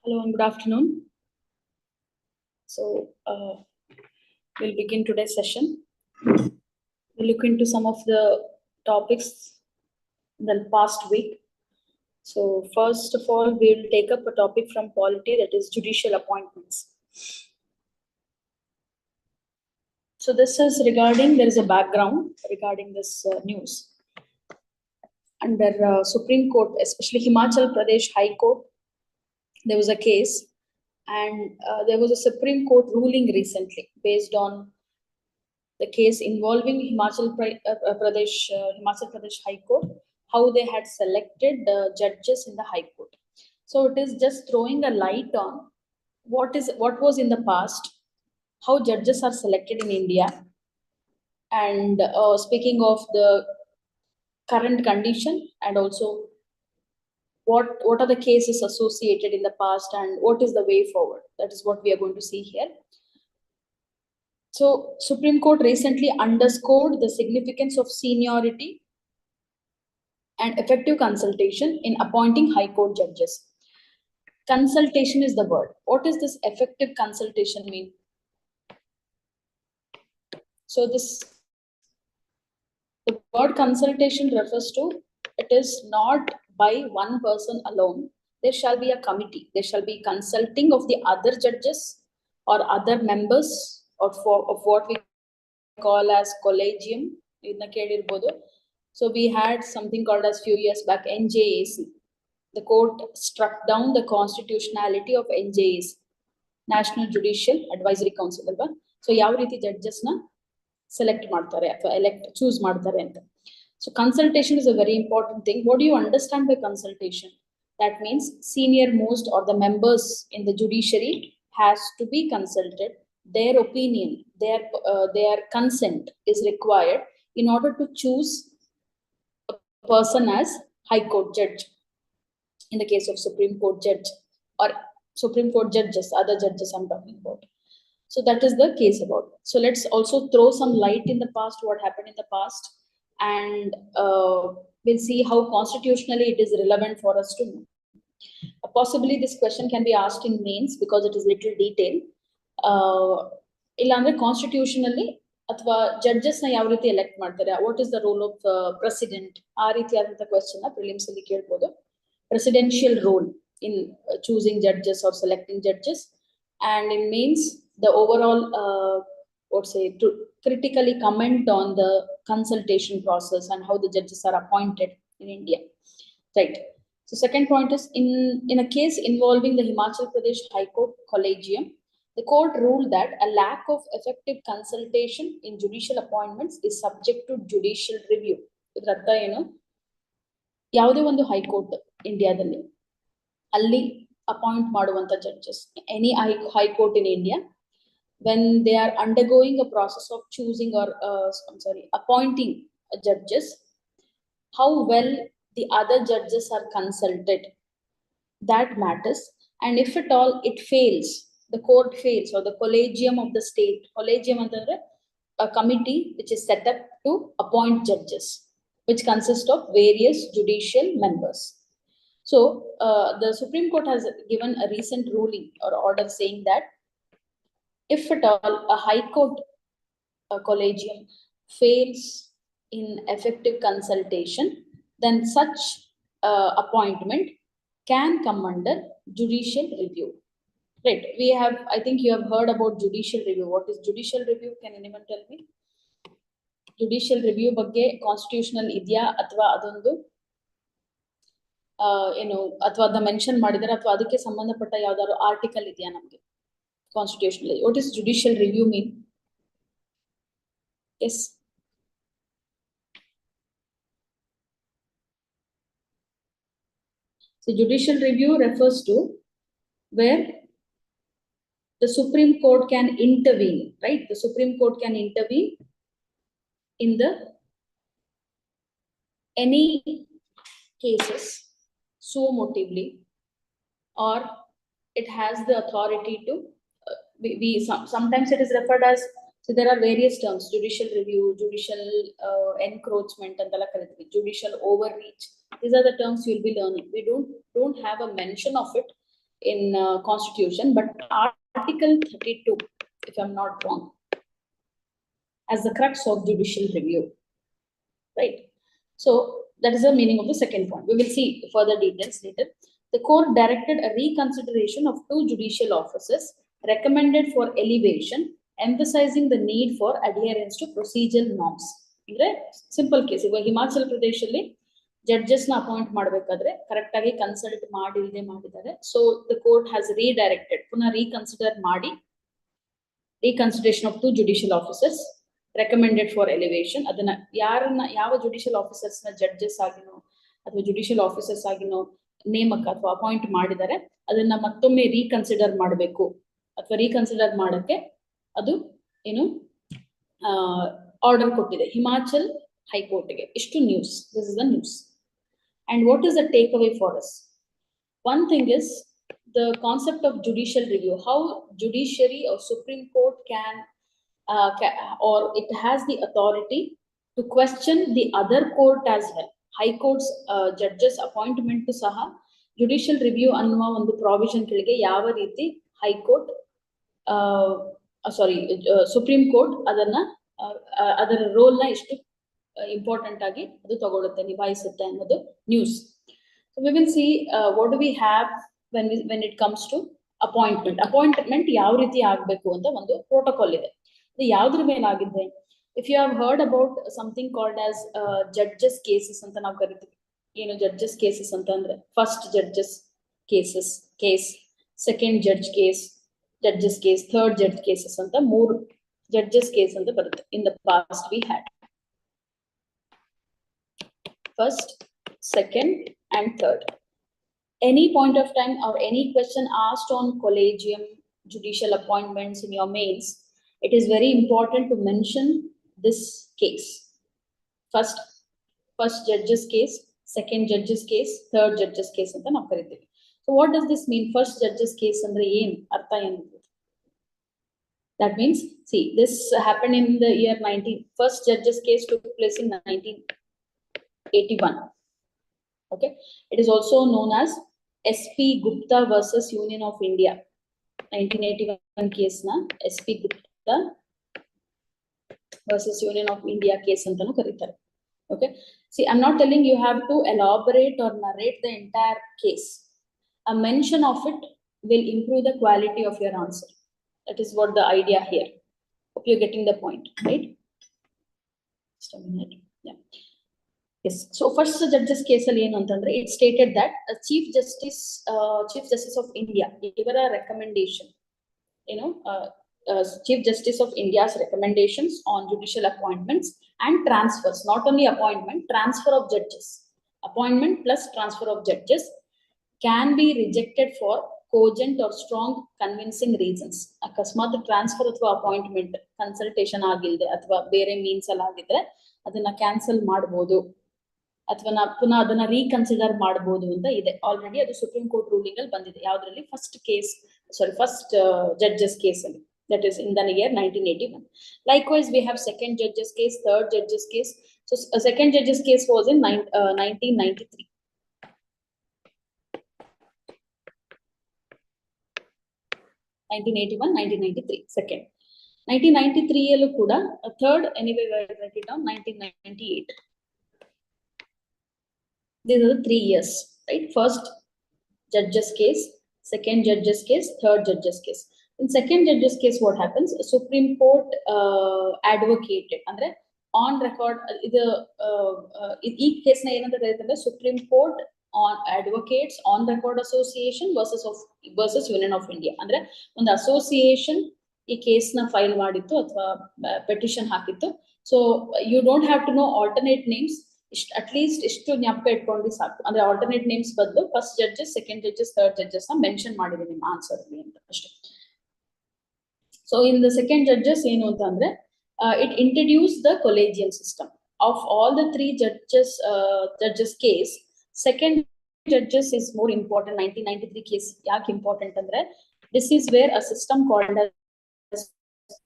Hello and good afternoon. So we'll begin today's session. We'll look into some of the topics in the past week. So first of all, we'll take up a topic from polity, that is judicial appointments. So this is regarding, there is a background regarding this news. Under Supreme Court, especially Himachal Pradesh High Court, there was a case, and there was a Supreme Court ruling recently based on the case involving Himachal Pradesh High Court, how they had selected the judges in the High Court. So it is just throwing a light on what was in the past, how judges are selected in India, and speaking of the current condition, and also what are the cases associated in the past and what is the way forward. That is what we are going to see here. So Supreme Court recently underscored the significance of seniority and effective consultation in appointing High Court judges. Consultation is the word. What does this effective consultation mean? So the word consultation refers to, it is not by one person alone. There shall be a committee. There shall be consulting of the other judges or other members of what we call as collegium. So we had something called as few years back NJAC. The court struck down the constitutionality of NJAC, National Judicial Advisory Council. So ಯಾವ ರೀತಿ judges na select ಮಾಡ್ತಾರೆ ಅಥವಾ choose ಮಾಡ್ತಾರೆ ಅಂತ. So consultation is a very important thing. What do you understand by consultation? That means senior most or the members in the judiciary has to be consulted. Their opinion, their consent is required in order to choose a person as High Court judge. In the case of Supreme Court judge or Supreme Court judges, other judges I'm talking about. So that is the case about. So let's also throw some light in the past, what happened in the past, and we'll see how constitutionally it is relevant for us to know. Possibly this question can be asked in mains because it is little detailed. Illandre constitutionally ಅಥವಾ judges na ಯಾವ ರೀತಿ elect ಮಾಡ್ತಾರೆ, what is the role of president, ಆ ರೀತಿಯಾದಂತ question na prelims ಅಲ್ಲಿ ಕೇಳಬಹುದು. Presidential role in choosing judges or selecting judges, and in mains the overall to critically comment on the consultation process and how the judges are appointed in India, right? So second point is, in a case involving the Himachal Pradesh High Court collegium, the court ruled that a lack of effective consultation in judicial appointments is subject to judicial review. ಇದರ ಅರ್ಥ ಏನು? ಯಾವುದೇ ಒಂದು high court ಇಂಡಿಯಾದಲ್ಲಿ ಅಲ್ಲಿ appoint ಮಾಡುವಂತ judges, any high court in India, when they are undergoing a process of choosing or appointing judges, how well the other judges are consulted, that matters. And if at all it fails, the court fails, or the collegium of the state, collegium antandre a committee which is set up to appoint judges, which consist of various judicial members. So the Supreme Court has given a recent ruling or order saying that if at all a High Court collegium fails in effective consultation, then such appointment can come under judicial review. Right? We have, I think you have heard about judicial review. What is judicial review? Can anyone tell me? Judicial review ಬಗ್ಗೆ constitutional ಇದೆಯಾ ಅಥವಾ ಅದೊಂದು ಅಥವಾ ಅದನ್ನ mention ಮಾಡಿದರೆ ಅಥವಾ ಅದಕ್ಕೆ ಸಂಬಂಧಪಟ್ಟ ಯಾವ್ದಾದ್ರು ಆರ್ಟಿಕಲ್ ಇದೆಯಾ ನಮಗೆ constitutionally? What does judicial review mean? Yes. So judicial review refers to where the Supreme Court can intervene, right? The Supreme Court can intervene in the any cases suo motively, or it has the authority to sometimes it is referred as, so there are various terms: judicial review, judicial encroachment, and judicial overreach. These are the terms you will be learning. We don't have a mention of it in Constitution, but Article 32, if I'm not wrong, as the crux of judicial review, right? So that is the meaning of the second point. We will see further details later. The court directed a reconsideration of 2 judicial offices recommended for elevation, emphasizing the need for adherence to procedural norms. Simple case. Himachal Pradesh alli judges na appoint ಮಾಡಬೇಕಾದ್ರೆ correct ಆಗಿ consult ಮಾಡಿಲ್ದೆ ಮಾಡಿದ್ದಾರೆ. So the court has redirected, ಪುನಃ reconsider ಮಾಡಿ reconsideration of 2 judicial officers recommended for elevation. ಅದನ್ನ ಯಾರನ್ನ ಯಾವ judicial officers ನ judges ಆಗಿನೋ ಅಥವಾ ಜುಡಿಷಿಯಲ್ ಆಫೀಸರ್ಸ್ ಆಗಿನೋ ನೇಮಕ ಅಥವಾ ಅಪಾಯಿಂಟ್ ಮಾಡಿದ್ದಾರೆ, ಅದನ್ನ ಮತ್ತೊಮ್ಮೆ ರೀಕನ್ಸಿಡರ್ ಮಾಡಬೇಕು ಅಥವಾ ರೀಕನ್ಸಿಡರ್ ಮಾಡಕ್ಕೆ ಅದು ಏನು ಆರ್ಡರ್ ಕೊಟ್ಟಿದೆ ಹಿಮಾಚಲ್ ಹೈಕೋರ್ಟ್ಗೆ. ಇಷ್ಟು news. This is the news. And what is the take away for us? One thing is the concept of judicial review, how judiciary or Supreme Court can or it has the authority to question the other court as well. High courts judges appointment to saha judicial review ಅನ್ನುವ ಒಂದು provision ಕೆಳಗೆ ಯಾವ ರೀತಿ high court supreme court ಅದನ್ನ ಅದರ roll ನ ಎಷ್ಟು important ಆಗಿ ಅದು ತಗೊಳುತ್ತೆ, ನಿಭಾಯಿಸುತ್ತೆ ಅನ್ನೋದು news. So we will see what do we have when it comes to appointment ಯಾವ ರೀತಿ ಆಗಬೇಕು ಅಂತ ಒಂದು ಪ್ರೋಟೋಕಾಲ್ ಇದೆ. ಇದು ಯಾವುದ್ರ ಮೇಲೆ ಆಗಿದೆ? If you have heard about something called as judges cases ಅಂತ ನಾವು ಕರಿತೀವಿ. ಏನು ಜಡ್ಜಸ್ ಕೇಸಸ್ ಅಂತ ಅಂದ್ರೆ first judges case, second judges case, third judge cases ಅಂತ 3 ಜಡ್ಜಸ್ ಕೇಸ್ ಅಂತ ಬರುತ್ತೆ. In the past we had first, second and third. Any point of time or any question asked on collegium judicial appointments in your mains, it is very important to mention this case. First judge's case, second judge's case, third judge's case anta ನಾವು ಕರೀತೀವಿ. So what does this mean? First judge's case ಅಂದ್ರೆ ಏನು ಅರ್ಥ ಏನು? That means, see, this happened in the year first judge's case took place in 1981. Okay, it is also known as SP Gupta versus Union of India 1981 case na SP Gupta versus Union of India case antanu karitare. Okay, see, I'm not telling you have to elaborate or narrate the entire case. A mention of it will improve the quality of your answer. That is what the idea here. Hope you're getting the point, right? Just a minute. Yeah. Yes. So first judge's case alli enu antandre it stated that Chief Justice of India gave a recommendation, Chief Justice of India's recommendations on judicial appointments and transfers, not only appointment, transfer of judges. Appointment plus transfer of judges can be rejected for cogent or strong convincing reasons. ಅಕಸ್ಮಾತ್ transfer ಅಥವಾ appointment consultation ಆಗಿಲ್ಲದೆ ಅಥವಾ ಬೇರೆ means ಅಲ್ಲಿ ಆಗಿದ್ರೆ ಅದನ್ನ cancel ಮಾಡಬಹುದು ಅಥವಾ ಪುನಃ ಅದನ್ನ ರೀಕನ್ಸಿಡರ್ ಮಾಡಬಹುದು ಅಂತ ಇದೆ. ಆಲ್ರೆಡಿ ಅದು ಸುಪ್ರೀಂ ಕೋರ್ಟ್ ರೂಲಿಂಗ್ ಅಲ್ಲಿ ಬಂದಿದೆ. ಯಾವ್ದ್ರಲ್ಲಿ? ಫಸ್ಟ್ ಜಡ್ಜಸ್ ಕೇಸ್ ಅಲ್ಲಿ, that is in the year 1981. Likewise, we have second judge's case, third judge's case. So second judge's case was in 1993. 1981, 1993, second. 1993 yellu kuda third, anyway we write it down, 1998. These are the 3 years, right? First judge's case, second judge's case, third judge's case. In second judge's case, what happens? Supreme Court advocated, andre on record. Ee case na ಏನಂತ ಕರೀತಾರೆ? Supreme Court on advocates on record association versus Union of India. ಅಂದ್ರೆ ಒಂದು association ಈ case ನ file ಮಾಡಿತ್ತು ಅಥವಾ petition ಹಾಕಿತ್ತು. So you don't have to know alternate names. At least ಇಷ್ಟು ಜ್ಞಾಪಕ ಇಟ್ಕೊಂಡು ಸಾಕು. ಅಂದ್ರೆ ಆಲ್ಟರ್ನೇಟ್ ನೇಮ್ಸ್ ಬದಲು first judges, second judges, third judges ನ ಮೆನ್ಷನ್ ಮಾಡಿದೆ ನಿಮ್ಮ ಆನ್ಸರ್ ಅಲ್ಲಿ ಅಂತ ಅಷ್ಟೇ. So in the second judges ಏನು ಅಂತ ಅಂದ್ರೆ it introduced the collegium system. Of all the 3 judges case, second judges is more important. 1993 case yak important andre this is where a system called as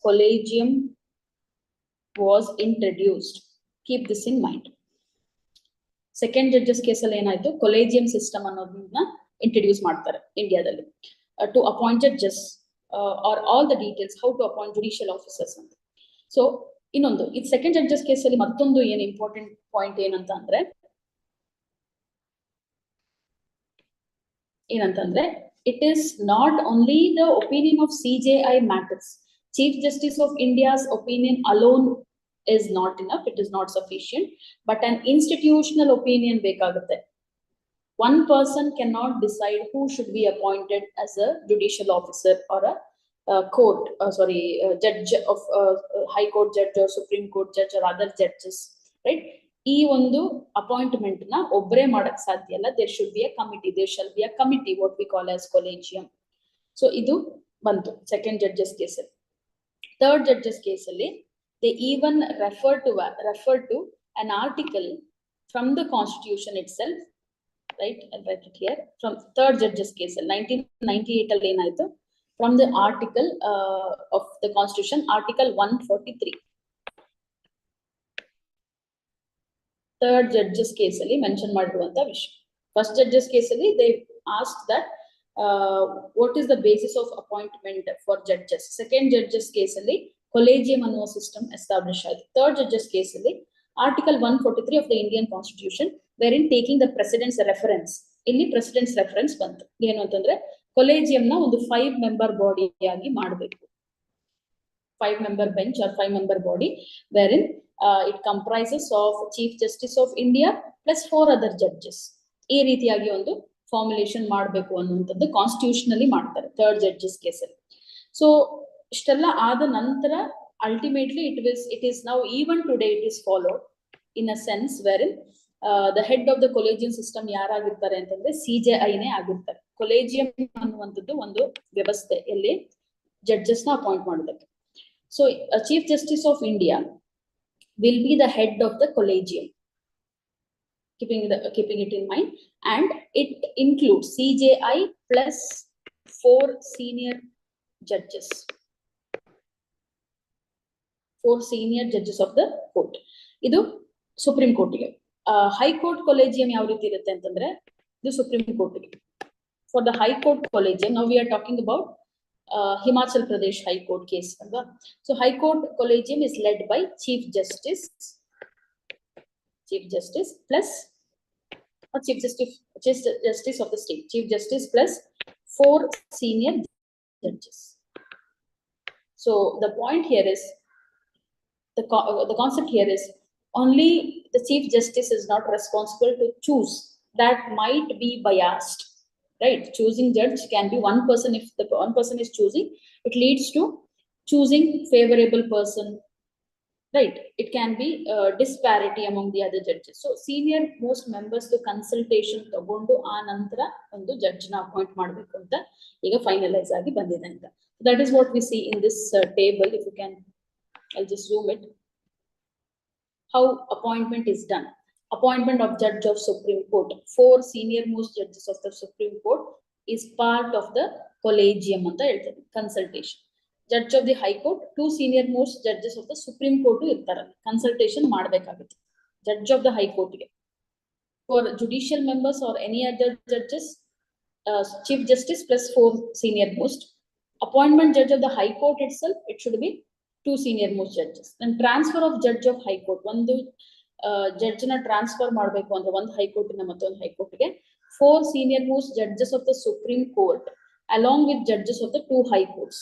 collegium was introduced. Keep this in mind. Second judges case alli enayitu collegium system annodna introduce ಮಾಡ್ತಾರೆ ಇಂಡಿಯಾದಲ್ಲಿ to appoint judges or all the details how to appoint judicial officers ಅಂತ. So ಇನ್ನೊಂದು ಇದು second judges ಕೇಸಲ್ಲಿ ಮತ್ತೊಂದು ಏನು important point ಏನಂತಂದ್ರೆ it is not only the opinion of CJI matters. Chief Justice of India's opinion alone is not enough, it is not sufficient, but an institutional opinion bekagutte. One person cannot decide who should be appointed as a judicial officer or a judge of high court judge or supreme court judge or other judges, right? ಈ ಒಂದು appointment ನ ಒಬ್ಬರೇ ಮಾಡಕ್ ಸಾಧ್ಯ ಇಲ್ಲ. there should be a committee, there shall be a committee, what we call as collegium. So ಇದು ಬಂತು second judges ಕೇಸಲ್ಲಿ. ಥರ್ಡ್ ಜಡ್ಜಸ್ ಕೇಸಲ್ಲಿ they even refer to an article from the constitution itself, right? I'll write it here. From third judges case 1998 ಅಲ್ಲಿ ಏನಾಯ್ತು, from the article of the constitution, article 143. third judges case ಅಲ್ಲಿ mention ಮಾಡಿರುವಂತ ವಿಷಯ. first judges case ಅಲ್ಲಿ they asked that what is the basis of appointment for judges. second judges case ಅಲ್ಲಿ collegium ಅನ್ನುವ system establish ಆಯಿತು. third judges case ಅಲ್ಲಿ article 143 of the Indian constitution wherein taking the president's reference, ಇಲ್ಲಿ president's reference ಬಂತು. ಏನು ಅಂತಂದ್ರೆ collegium ನ ಒಂದು 5-member body ಆಗಿ ಮಾಡಬೇಕು. 5-member bench or 5-member body wherein it comprises of Chief Justice of India plus 4 other judges. ಈ ರೀತಿಯಾಗಿ ಒಂದು ಫಾರ್ಮುಲೇಷನ್ ಮಾಡಬೇಕು ಅನ್ನುವಂಥದ್ದು ಕಾನ್ಸ್ಟಿಟ್ಯೂಷನಲಿ ಮಾಡ್ತಾರೆ ಥರ್ಡ್ ಜಡ್ಜಸ್ ಕೇಸಲ್ಲಿ. ಸೊ ಇಷ್ಟೆಲ್ಲ ಆದ ನಂತರ ultimately it is now even today it is followed in a sense wherein the head of the collegium system ಯಾರಾಗಿರ್ತಾರೆ ಅಂತಂದ್ರೆ CJI ನೇ ಆಗಿರ್ತಾರೆ. collegium ಅನ್ನುವಂಥದ್ದು ಒಂದು ವ್ಯವಸ್ಥೆ ಎಲ್ಲಿ ಜಡ್ಜಸ್ ನ ಅಪಾಯಿಂಟ್ ಮಾಡೋದಕ್ಕೆ. So Chief Justice of India will be the head of the collegium, keeping it in mind, and it includes CJI plus 4 senior judges. 4 senior judges of the court. Idu Supreme Court ಗೆ. High Court collegium ಯಾವ ರೀತಿ ಇರುತ್ತೆ ಅಂತಂದ್ರೆ ಇದು Supreme Court ಗೆ. For the High Court collegium, now we are talking about Himachal Pradesh High Court case. So High Court collegium is led by Chief Justice plus Chief Justice of the state, Chief Justice plus 4 senior judges. So the point here is the concept here is only the Chief Justice is not responsible to choose. That might be biased, right? Choosing judge can be one person. If the one person is choosing, it leads to choosing favorable person, right? It can be disparity among the other judges. So senior most members to consultation tagondu aa nantara ondu judge na appoint ಮಾಡಬೇಕು ಅಂತ ಈಗ finalise ಆಗಿ ಬಂದಿದೆ ಅಂತ. That is what we see in this table. If you can, I'll just zoom it. How appointment is done. Appointment of judge of Supreme Court. 4 senior most judges of the Supreme Court is part of the collegium anta ಹೇಳ್ತಾರೆ. Consultation. Judge of the High Court, 2 senior most judges of the Supreme Court ಇರ್ತಾರೆ. Consultation ಮಾಡಬೇಕಾಗುತ್ತೆ Judge of the High Court ಗೆ. For judicial members or any other judges, Chief Justice plus 4 senior most. Appointment judge of the High Court itself, it should be 2 senior most judges. Then transfer of judge of High Court. ಒಂದು judge na transfer ಮಾಡಬೇಕು ಅಂದ್ರೆ ಒಂದು High Court ಇಂದ ಮತ್ತೊಂದು High Court ಗೆ 4 senior most judges of the Supreme Court along with judges of the 2 High Courts.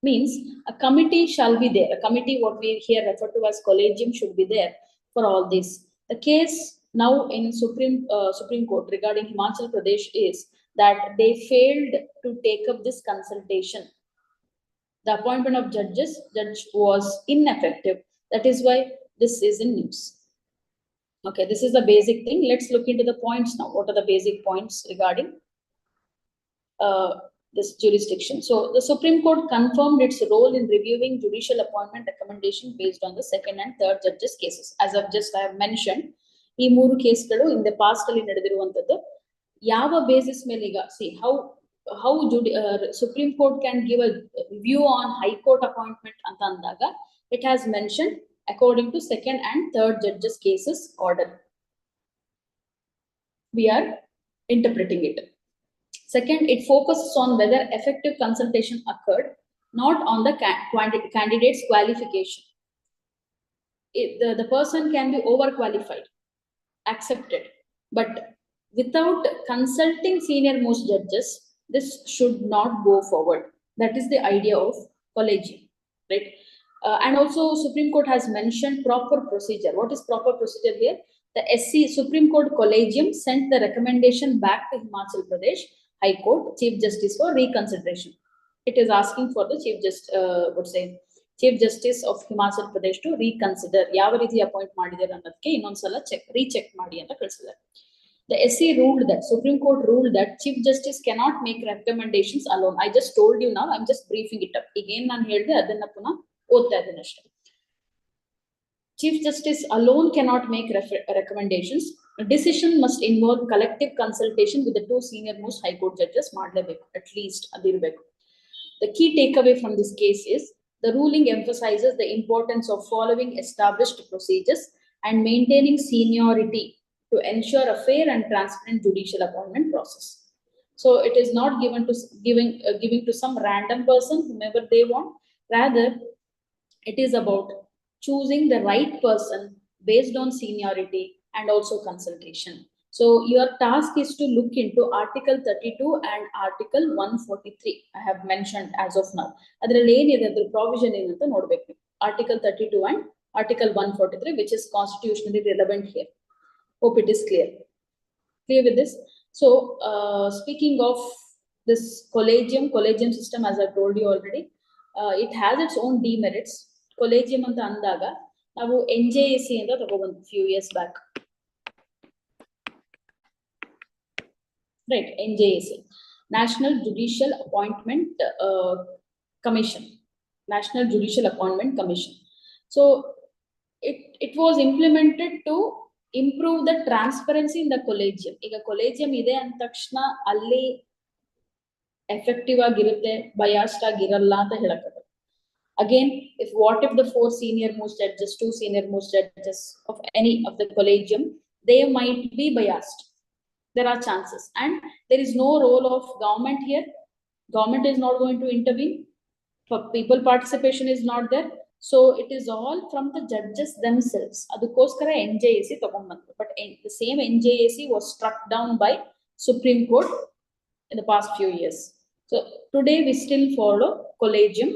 Means a committee shall be there. A committee, what we here refer to as collegium, should be there for all this. The case now in Supreme Court regarding Himachal Pradesh is that they failed to take up this consultation. The appointment of judge was ineffective. That is why this is in news. Okay, this is the basic thing. Let's look into the points now. What are the basic points regarding this jurisdiction? So the Supreme Court confirmed its role in reviewing judicial appointment recommendation based on the second and third judges cases. As I have mentioned, ಈ 3 ಕೇಸ್ಗಳು in the past ಅಲ್ಲಿ ನಡೆದಿರುವಂತದ್ದು. ಯಾವ basis ಮೇಲೆ ಈಗ see how Supreme Court can give a view on High Court appointment ಅಂತ ಅಂದಾಗ it has mentioned according to second and third judges cases order. We are interpreting it. Second, it focuses on whether effective consultation occurred, not on the candidate's qualification. The person can be overqualified, accepted, but without consulting senior most judges, this should not go forward. That is the idea of collegium, right? And also Supreme Court has mentioned proper procedure. What is proper procedure here? The Supreme Court Collegium sent the recommendation back to Himachal Pradesh High Court Chief Justice for reconsideration. It is asking for the Chief Justice of Himachal Pradesh to reconsider. ಯಾವ ರೀತಿ appoint ಮಾಡಿದ್ದಾರೆ ಅನ್ನೋದಕ್ಕೆ ಇನ್ನೊಂದ್ಸಲ recheck ಮಾಡಿ ಅಂತ ಕಳಿಸಿದ್ದಾರೆ. The SC ruled that, Supreme Court ruled that Chief Justice cannot make recommendations alone. I just told you now, I'm just briefing it up. Again, ನಾನು ಹೇಳಿದೆ ಅದನ್ನ ಪುನಃ ಓದ್ತಾ ಇದ್ದೀನಿ ಅಷ್ಟೇ. Chief Justice alone cannot make recommendations. A decision must involve collective consultation with the two senior most High Court judges, at least adirbeku. The key takeaway from this case is the ruling emphasizes the importance of following established procedures and maintaining seniority to ensure a fair and transparent judicial appointment process. So it is not giving to some random person, whomever they want. Rather, it is about choosing the right person based on seniority and also consultation. So your task is to look into Article 32 and Article 143. I have mentioned as of now. Adralli enide adra provision enanta nodbeku. Article 32 and Article 143, which is constitutionally relevant here. Hope it is clear. Clear with this? So speaking of this collegium system, as I told you already, it has its own demerits. Collegium anta andaga ನಾವು NJAC ಅಂತ ತಗೊಬಂದು few years back. Right, NJAC, National Judicial Appointment Commission. National Judicial Appointment Commission. So it was implemented to improve the transparency in the collegium. ಈಗ collegium ಇದೆ ಅಂದ ತಕ್ಷಣ ಅಲ್ಲಿ effective ಆಗಿರುತ್ತೆ, biased ಆಗಿರಲ್ಲ ಅಂತ ಹೇಳಕ್ಕಾಗಲ್ಲ. Again, what if the two senior most judges of any of the collegium, they might be biased. There are chances, and there is no role of government here. Government is not going to intervene. For people participation is not there. So it is all from the judges themselves. Adukoskara NJAC tagonbantu, but the same NJAC was struck down by Supreme Court in the past few years. So today we still follow collegium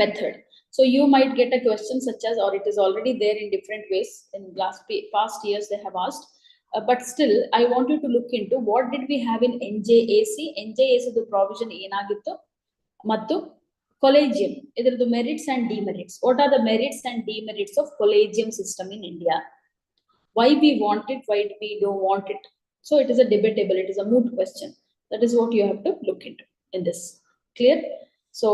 method. So you might get a question such as, or it is already there in different ways in past years they have asked, but still I want you to look into what did we have in NJAC. NJAC the provision enagittu mattu collegium idradu merits and demerits. What are the merits and demerits of collegium system in India? Why we want it, why we don't want it? So it is a debatable, it is a moot question. That is what you have to look into in this. Clear? So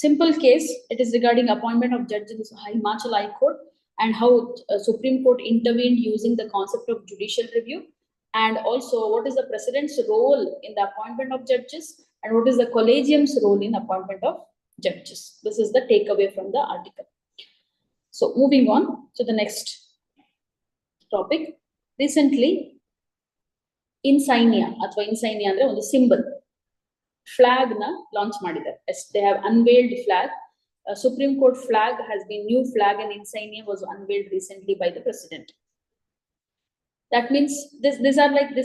simple case, it is regarding appointment of judges in the Himachal High Court and how Supreme Court intervened using the concept of judicial review, and also what is the president's role in the appointment of judges and what is the collegium's role in appointment of judges. This is the takeaway from the article. So moving on to the next topic. Recently, insignia ಅಂದ್ರೆ ಒಂದು symbol, flag na launch ಮಾಡಿದ್ದಾರೆ. They have unveiled flag. Supreme Court flag has been, new flag and insignia was unveiled recently by the president. That means this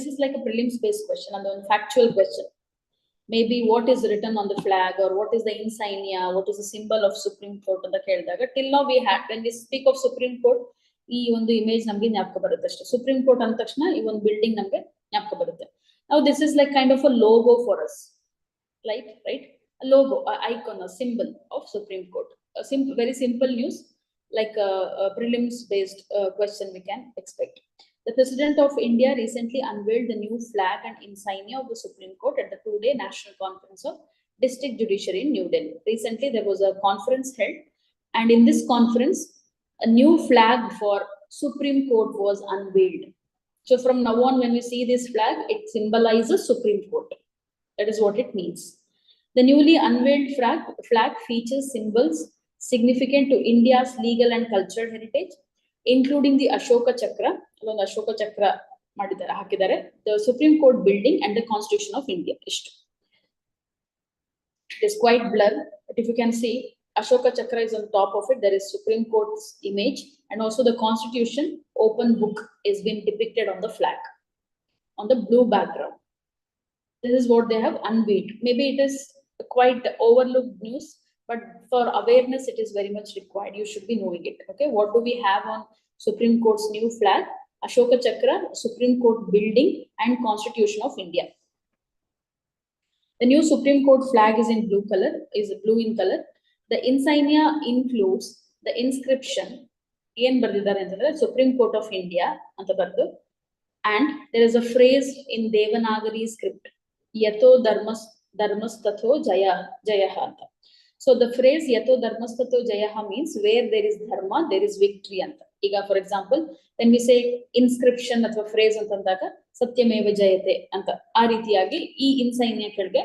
is like a prelims based question and a factual question. Maybe what is written on the flag, or what is the insignia, what is the symbol of Supreme Court ಅಂತ ಕೇಳಿದಾಗ, till now we had, when we speak of Supreme Court, ಈ ಒಂದು image ನಮಗೆ ಜ್ಞಾಪಕ ಬರುತ್ತೆ ಅಷ್ಟೇ. Supreme Court ಅಂದ ತಕ್ಷಣ ಈ ಒಂದು ಬಿಲ್ಡಿಂಗ್ ನಮಗೆ ಜ್ಞಾಪಕ ಬರುತ್ತೆ. Now this is like kind of a logo for us. Right? A logo, an icon, a symbol of Supreme Court. Very simple news, like a prelims-based question we can expect. The President of India recently unveiled the new flag and insignia of the Supreme Court at the two-day National Conference of District Judiciary in New Delhi. Recently, there was a conference held, and in this conference, a new flag for Supreme Court was unveiled. So from now on, when we see this flag, it symbolizes Supreme Court. That is what it means. The newly unveiled flag features symbols significant to India's legal and cultural heritage, including the Ashoka Chakra. Ashoka Chakra the Supreme Court building and the Constitution of India. It is quite blurred, but if you can see, Ashoka Chakra is on top of it. There is Supreme Court's image, and also the Constitution open book is being depicted on the flag, on the blue background. This is what they have unveiled. Maybe it is quite overlooked news, but for awareness, it is very much required. You should be knowing it. Okay, what do we have on Supreme Court's new flag? Ashoka Chakra, Supreme Court building, and Constitution of India. The new Supreme Court flag is in blue in color. The insignia includes the inscription Supreme Court of India, and there is a phrase in Devanagari script, Yato Dharmastatho Jayaha. So the phrase Yato Dharmastatho Jayaha means where there is dharma, there is victory. Iga, for example, when we say inscription ಅಥವಾ phrase ಅಂತಂದಾಗ ಸತ್ಯಮೇವ ಜಯತೆ ಅಂತ ಆ ರೀತಿಯಾಗಿ ಈ insignia ಕೆಳಗೆ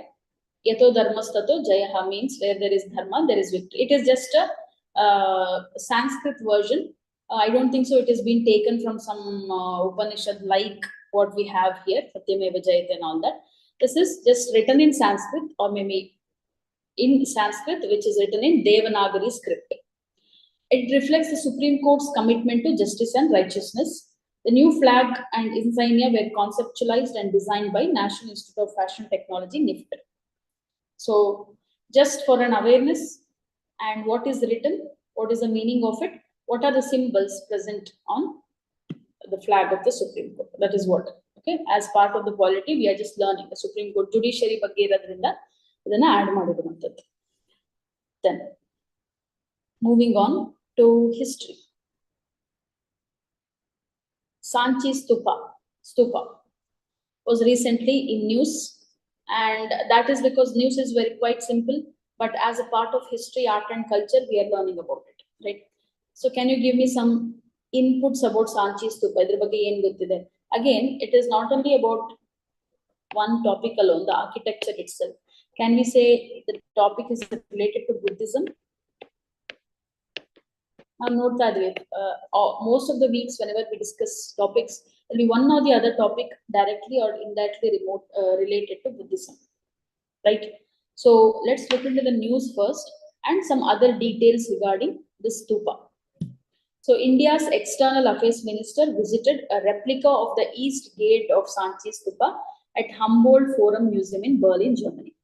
ಯಥೋ ಧರ್ಮಸ್ತತೋ ಜಯಃ means where there is dharma, there is victory. It is just a Sanskrit version. I don't think so it has been taken from some Upanishad like what we have here, Satyameva Jayate and all that. This is just written in Sanskrit, or maybe in Sanskrit, which is written in Devanagari script. It reflects the Supreme Court's commitment to justice and righteousness. The new flag and insignia were conceptualized and designed by National Institute of Fashion Technology, NIFT. So, just for an awareness, and what is written, what is the meaning of it, what are the symbols present on the flag of the Supreme Court? That is what. Okay, as part of the polity, we are just learning the Supreme Court judiciary ಬಗ್ಗೆ ಇರೋದ್ರಿಂದ ಇದನ್ನ add ಮಾಡಿರುವಂತದ್ದು. Then, moving on to history. Sanchi Stupa was recently in news, and that is because news is very quite simple, but as a part of history, art and culture, we are learning about it, right? So can you give me some inputs about Sanchi Stupa? Idra ಬಗ್ಗೆ ಏನು ಗೊತ್ತಿದೆ? Again, it is not only about one topic alone, the architecture itself. Can we say the topic is related to Buddhism? Note that most of the weeks, whenever we discuss topics, there will be one or the other topic directly or indirectly related to Buddhism, right? So let's look into the news first and some other details regarding this stupa. So India's External Affairs Minister visited a replica of the East Gate of Sanchi Stupa at Humboldt Forum Museum in Berlin, Germany.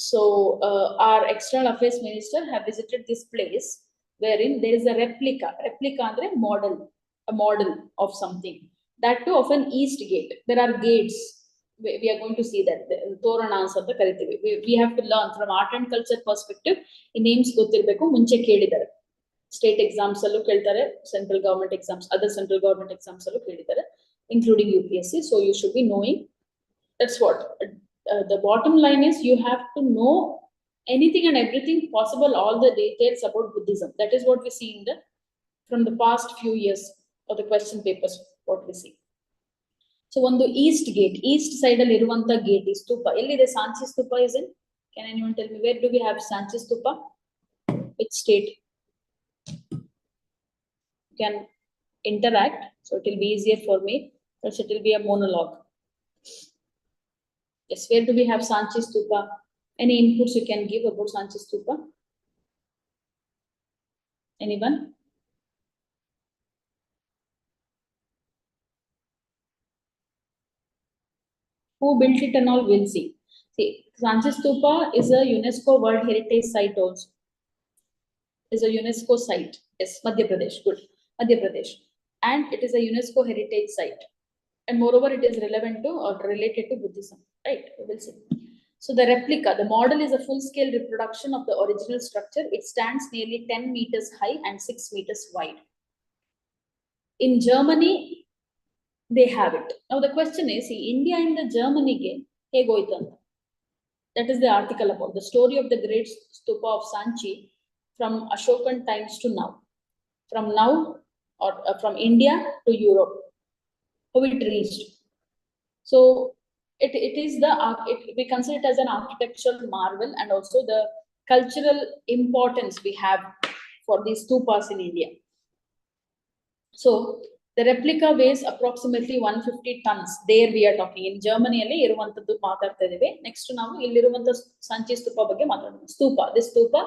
So our External Affairs Minister have visited this place wherein there is a replica andre a model of something, that too of an East Gate. There are gates, we are going to see that Toranans ಅಂತ ಕರಿತೀವಿ. We have to learn from art and culture perspective. ಈ names ಗೊತ್ತಿರಬೇಕು. ಮುಂಚೆ ಕೇಳಿದ್ದಾರೆ, state exams ಅಲ್ಲೂ ಕೇಳ್ತಾರೆ, central government exams, other central government exams ಅಲ್ಲೂ ಕೇಳಿದ್ದಾರೆ, including UPSC. So you should be knowing. That's what the bottom line is. You have to know anything and everything possible, all the details about Buddhism. That is what we see in from the past few years of the question papers, what we see. So on the East Gate, east side al iruvanta gate is stupa. Ellide Sanchi Stupa is in? Can anyone tell me where do we have Sanchi Stupa? Which state? You can interact, so it will be easier for me. Else it will be a monologue. Yes, where do we have Sanchi Stupa? Any inputs you can give about Sanchi Stupa? Anyone? Who built it and all, we'll see. See, Sanchi Stupa is a UNESCO World Heritage Site also. Is a UNESCO site. Yes, Madhya Pradesh. Good. Madhya Pradesh. And it is a UNESCO Heritage Site. And moreover, it is relevant to or related to Buddhism. Right? We will see. So the replica, the model is a full-scale reproduction of the original structure. It stands nearly 10 meters high and 6 meters wide. In Germany, they have it. Now the question is, see, India and the Germany game, that is the article about the story of the great stupa of Sanchi from Ashokan times to now. From now, or from India to Europe, how it reached. So we consider it as an architectural marvel, and also the cultural importance we have for these stupas in India. So The replica weighs approximately 150 tons. There we are talking. In Germany alli iruvanthaddu maatartta ideve. Next ನಾವು ಇಲ್ಲಿರುವಂತ ಸಂಚಿ ಸ್ತೂಪ ಬಗ್ಗೆ ಮಾತಾಡೋಣ. ಸ್ತೂಪ. This stupa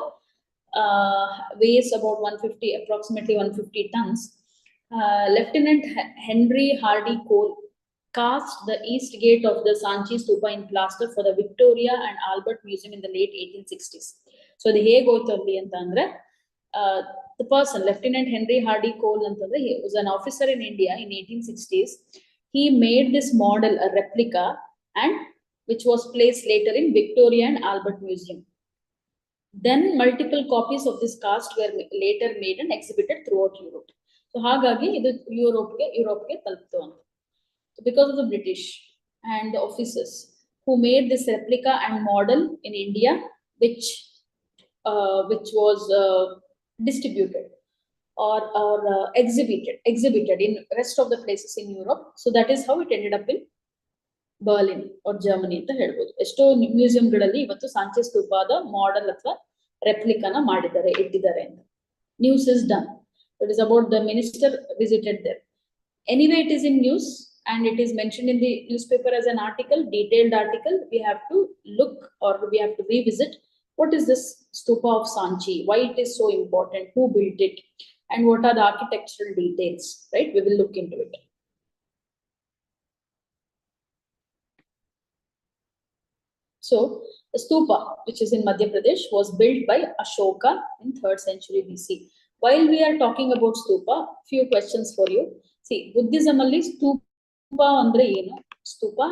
weighs about 150, approximately 150 tons. Lieutenant Henry Hardy Cole cast the east gate of the Sanchi stupa in plaster for the Victoria and Albert Museum in the late 1860s. So the ಹೇಗೆ ಹೋಯ್ತು ಅಲ್ಲಿ ಅಂತ ಅಂದ್ರೆ the person, Lieutenant Henry Hardy Cole, he was an officer in India in 1860s. He made this model, a replica, and which was placed later in Victoria and Albert Museum. Then multiple copies of this cast were later made and exhibited throughout Europe. So ಹಾಗಾಗಿ ಇದು ಯುರೋಪ್ಗೆ ತಲುಪ್ತು ಅಂತ. Because of the British and the officers who made this replica and model in India, which was distributed or exhibited in rest of the places in Europe. So that is how it ended up in Berlin or Germany ಅಂತ ಹೇಳ್ಬೋದು. ಎಷ್ಟೋ ಮ್ಯೂಸಿಯಂಗಳಲ್ಲಿ ಇವತ್ತು Sanchi ಸ್ತೂಪದ model ಅಥವಾ ರೆಪ್ಲಿಕಾನ ಮಾಡಿದ್ದಾರೆ, ಇಟ್ಟಿದ್ದಾರೆ ಅಂತ. News is done. It is about the minister visited there. Anyway, it is in news and it is mentioned in the newspaper as an article, detailed article. We have to look or we have to revisit. What is this stupa of Sanchi? Why it is so important? Who built it? And what are the architectural details? Right? We will look into it. So, the stupa, which is in Madhya Pradesh, was built by Ashoka in 3rd century BC. While we are talking about stupa, few questions for you. See, Buddhism alli stupa andre enu? Stupa,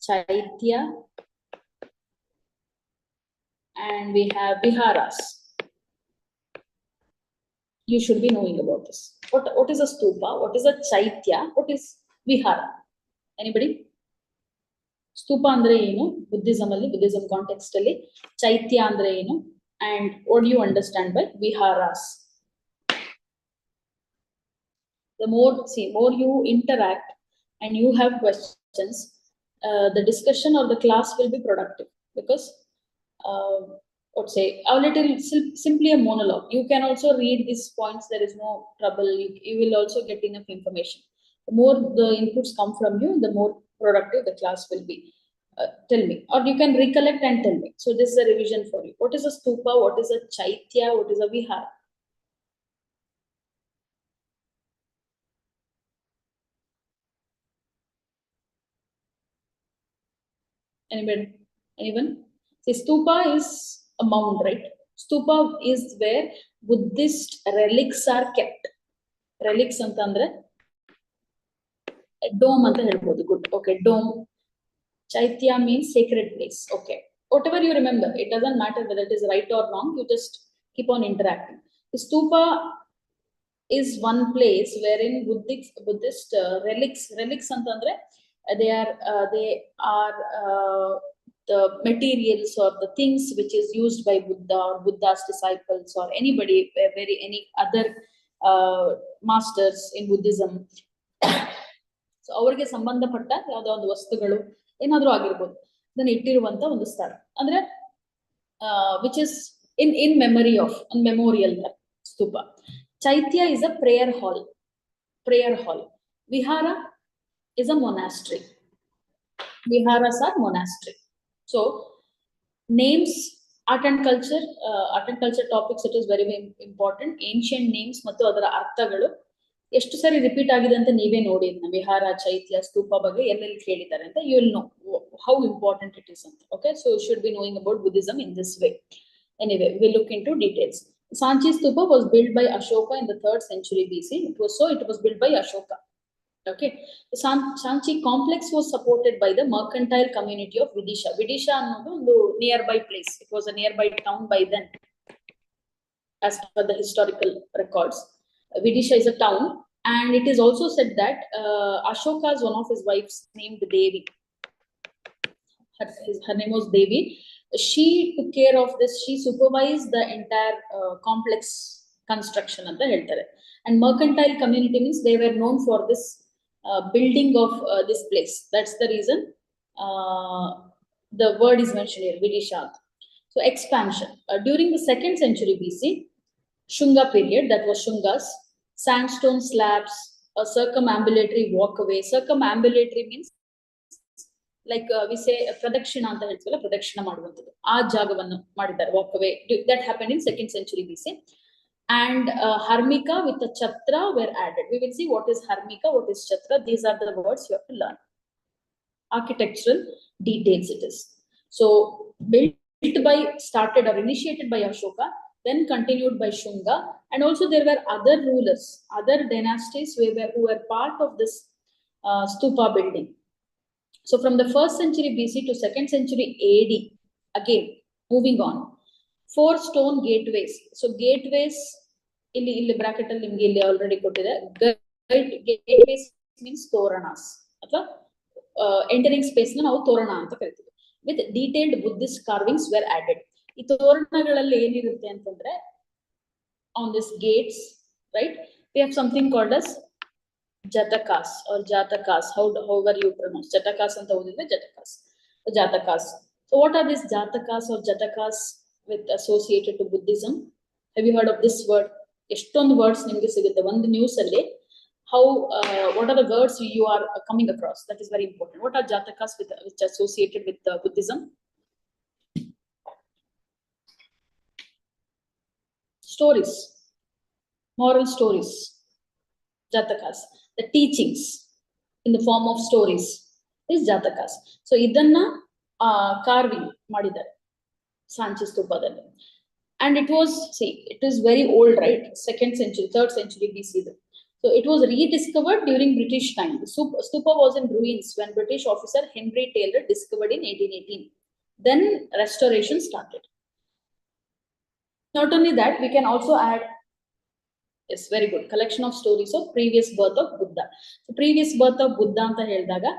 chaitya, and we have viharas. You should be knowing about this. What is a stupa? What is a chaitya? What is vihara? Anybody? Stupa andre enu? Buddhism context alli chaitya andre enu? And what do you understand by viharas? The more you interact and you have questions, the discussion or the class will be productive, because simply a monologue. You can also read these points. There is no trouble. You will also get enough information. The more the inputs come from you, the more productive the class will be. Tell me, or you can recollect and tell me. So this is a revision for you. What is a stupa? What is a chaitya? What is a vihara? Anybody? Anyone? See, stupa is a mound, right? Stupa is where Buddhist relics are kept. Relics antandre dome anta helbodu. Good. Okay, dome. Chaitya means sacred place. Okay. Whatever you remember, it doesn't matter whether it is right or wrong. You just keep on interacting. The stupa is one place wherein Buddhist relics antandre they are the materials or the things which is used by Buddha or Buddha's disciples or anybody, any other masters in Buddhism. So ಅವರಿಗೆ ಸಂಬಂಧಪಟ್ಟ ಯಾವುದೋ ಒಂದು ವಸ್ತುಗಳು ಏನಾದರೂ ಆಗಿರ್ಬೋದು, ಅದನ್ನ ಇಟ್ಟಿರುವಂತ ಒಂದು ಸ್ಥಳ ಅಂದ್ರೆ which is in memory of, memorial stupa. Chaitya is a prayer hall. Vihara is a monastery. Viharas are monastery. So names, art and culture topics, it is very important. Ancient names ಮತ್ತು ಅದರ ಅರ್ಥಗಳು ಎಷ್ಟು ಸರಿ repeat ಆಗಿದೆ ಅಂತ ನೀವೇ ನೋಡಿ. ವಿಹಾರ, ಚೈತ್ಯ, ಸ್ತೂಪ ಬಗ್ಗೆ ಎಲ್ಲೆಲ್ಲಿ ಕೇಳಿದ್ದಾರೆ ಅಂತ you will know how important it is ಅಂತ. Okay, so you should be knowing about Buddhism in this way. Anyway, we look into details. Sanchi stupa was built by Ashoka in the 3rd century BC. It was built by Ashoka. Okay, the Sanchi complex was supported by the mercantile community of Vidisha. Vidisha ಅನ್ನೋದು ಒಂದು nearby place. It was a nearby town by then, as per the historical records. Vidisha is a town, and it is also said that Ashoka's one of his wives named Devi. Her name was Devi. She took care of this. She supervised the entire complex construction ಅಂತ ಹೇಳ್ತಾರೆ. And mercantile community means they were known for this building of this place. That's the reason the word is mentioned here, Vidisha. So expansion. During the 2nd century BC, Shunga period, that was Shungas, sandstone slabs, a circumambulatory walkway. Circumambulatory means like we say pradakshina anta ಹೇಳ್ತೀವಲ್ಲ, ಪ್ರದಕ್ಷಿಣ ಮಾಡುವಂಥದ್ದು, ಆ ಜಾಗವನ್ನು ಮಾಡಿದ್ದಾರೆ, walkway. That happened in 2nd century BC. And harmika with a chatra were added. We will see what is harmika, what is chatra. These are the words you have to learn. Architectural details it is. So built by, started or initiated by Ashoka, then continued by Shunga, and also there were other rulers, other dynasties who were part of this stupa building. So from the 1st century BC to 2nd century AD, again moving on, 4 stone gateways. So gateways, illi bracket alli nimge illi already kottide. Gateways means toranas, athwa entering space na ನಾವು ತೋರಣ ಅಂತ ಕರಿತೀವಿ. With detailed Buddhist carvings were added. ಈ ತೋರಣಗಳಲ್ಲಿ ಏನಿರುತ್ತೆ ಅಂತಂದ್ರೆ, on these gates, right, we have something called as jatakas or jatakas, however you pronounce. Jatakas anta odidre jatakas, jatakas. So what are these jatakas or jatakas with associated to Buddhism? Have you heard of this word? Eshtond words nimge sigutte ಒಂದು news alli. How what are the words you are coming across? That is very important. What are jatakas which are associated with Buddhism? Stories, moral stories, jatakas. The teachings in the form of stories is jatakas. So idanna carving madidare Sanchi stupadalli, and it was, see, it is very old, right? 2nd century, 3rd century BC. So it was rediscovered during British time. The stupa was in ruins when British officer Henry Taylor discovered in 1818. Then restoration started. Not only that, we can also add, yes, very good, collection of stories of previous birth of Buddha. So previous birth of Buddha anta helidaga,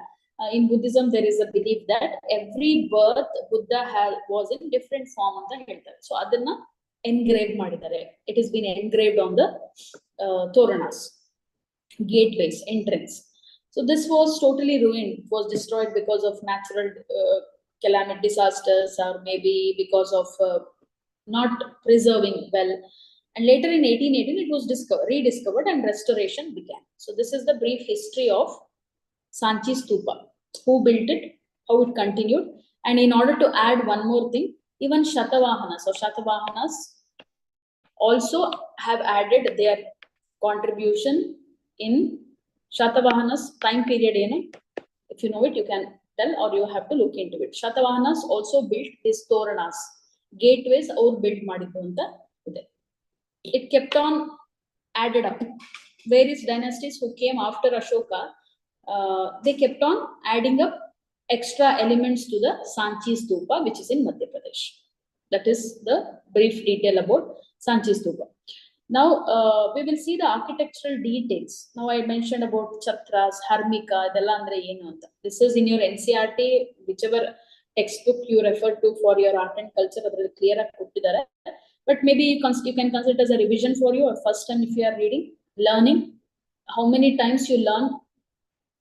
in Buddhism there is a belief that every birth Buddha was in different form anta heltare. So adanna engrave madidare. It has been engraved on the toranas, gateways, entrance. So this was totally ruined. It was destroyed because of natural calamity, disasters, or maybe because of not preserving well. And later in 1818 it was rediscovered and restoration began. So this is the brief history of Sanchi Stupa. Who built it, how it continued, and in order to add one more thing, even Shatavahanas also have added their contribution in Shatavahanas time period. If you know it, you can tell, or you have to look into it. Shatavahanas also built these toranas, gateways, or built madiddu anta ide. It kept on added up. Various dynasties who came after Ashoka, they kept on adding up extra elements to the Sanchi Stupa, which is in Madhya Pradesh. That is the brief detail about Sanchi Stupa. Now we will see the architectural details. Now I mentioned about chatras, harmika, idella andre enu anta. This is in your NCERT, whichever textbook you refer to for your art and culture, adralli clear ಆಗಿ ಕೊಟ್ಟಿದ್ದಾರೆ. But maybe you can consider it as a revision for you, or first time if you are reading, learning. How many times you learn,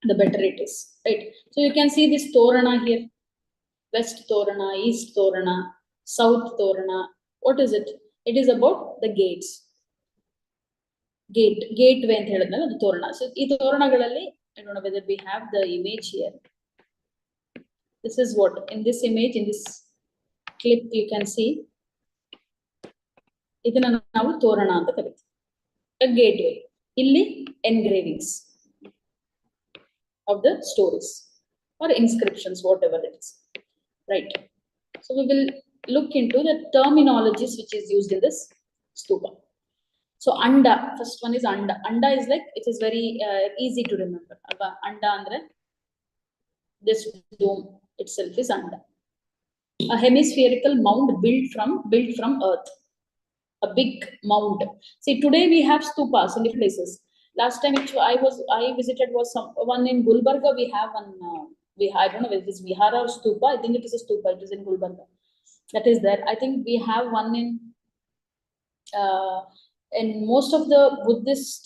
the better it is, right? So you can see this torana here, west torana, east torana, south torana. What is it? It is about the gates. Gateway ಅಂತ ಹೇಳಿದ್ನಲ್ಲ, ಅದು ತೋರಣ. So ಈ ತೋರಣಗಳಲ್ಲಿ, I don't know whether we have the image here. This is what, in this image, in this clip, you can see. ಇದನ್ನ ನಾವು ತೋರಣ ಅಂತ ಕರಿತೀವಿ. A gateway. ಇಲ್ಲಿ engravings of the stories or inscriptions, whatever it is, right? So we will look into the terminologies which is used in this stupa. So anda, first one is anda. Anda is like, it is very easy to remember. Anda andre, this dome itself is anda, a hemispherical mound built from earth, a big mound. See, today we have stupas in different places. Last time I visited was one in Gulbarga. We have one. I don't know if it is Vihara or stupa. I think it is a stupa. It is in Gulbarga. That is there. I think we have one in most of the Buddhist.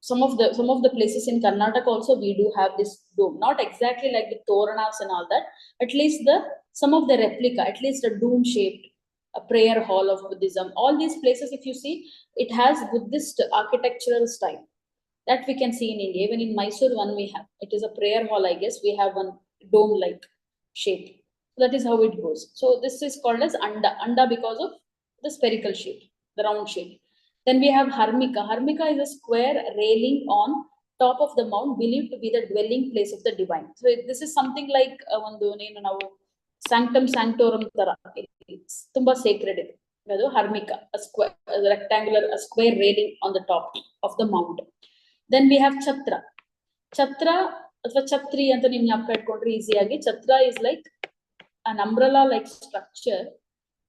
Some of the places in Karnataka also we do have this dome. Not exactly like the toranas and all that. At least some of the replica, at least a dome shaped a prayer hall of Buddhism. All these places, if you see, it has Buddhist architectural style that we can see in India. Even in Mysore, one we have. It is a prayer hall, I guess. We have one dome-like shape. So that is how it goes. So this is called as Anda because of the spherical shape, the round shape. Then we have Harmika. Harmika is a square railing on top of the mount believed to be the dwelling place of the divine. So this is something like ನಾವು sanctum sanctorum ತರ. It's ತುಂಬಾ sacred ಇದೆ. ಅದು Harmika, a square, a rectangular, a square railing on the top of the mount. Then we have Chhatra. Chhatra ಅಥವಾ ಛತ್ರಿ ಅಂತ ನೀವು ಜ್ಞಾಪಕ ಇಟ್ಕೊಂಡ್ರೆ ಈಸಿಯಾಗಿ. Chhatra is like an umbrella like structure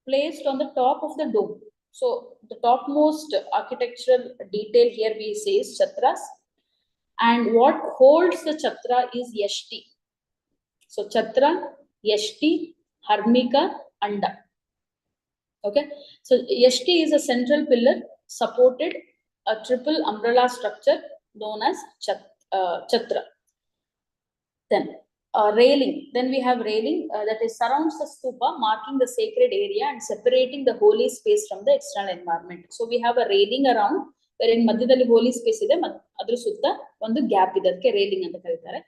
placed on the top of the dome. So the topmost architectural detail here we say is Chhatras, and what holds the Chhatra is Yashti. So Chhatra, Yashti, Harmika, Anda. Okay, so Yashti is a central pillar supported a triple umbrella structure known as Chhatra. Then railing. Then we have railing that is surrounds the stupa, marking the sacred area and separating the holy space from the external environment. So we have a railing around, wherein ಮಧ್ಯದಲ್ಲಿ holy space ಇದೆ, ಅದರ ಸುತ್ತ ಒಂದು gap ಇದೆ, ಅದಕ್ಕೆ railing ಅಂತ ಕರೀತಾರೆ.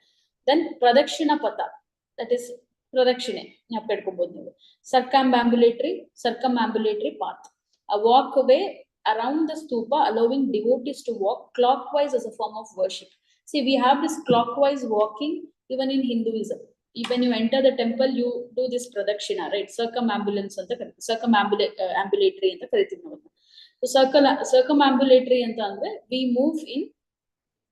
Then pradakshina pata, that is pradakshine ಜ್ಞಾಪಕ ಇಟ್ಕೋಬಹುದು ನೀವು. Circumambulatory path, a walkway around the stupa allowing devotees to walk clockwise as a form of worship. See, we have this clockwise walking even in Hinduism. When you enter the temple, you do this pradakshina, right? Circumambulatory anta kariತೀವಿ ನಾವು. So circumambulatory anta andre we move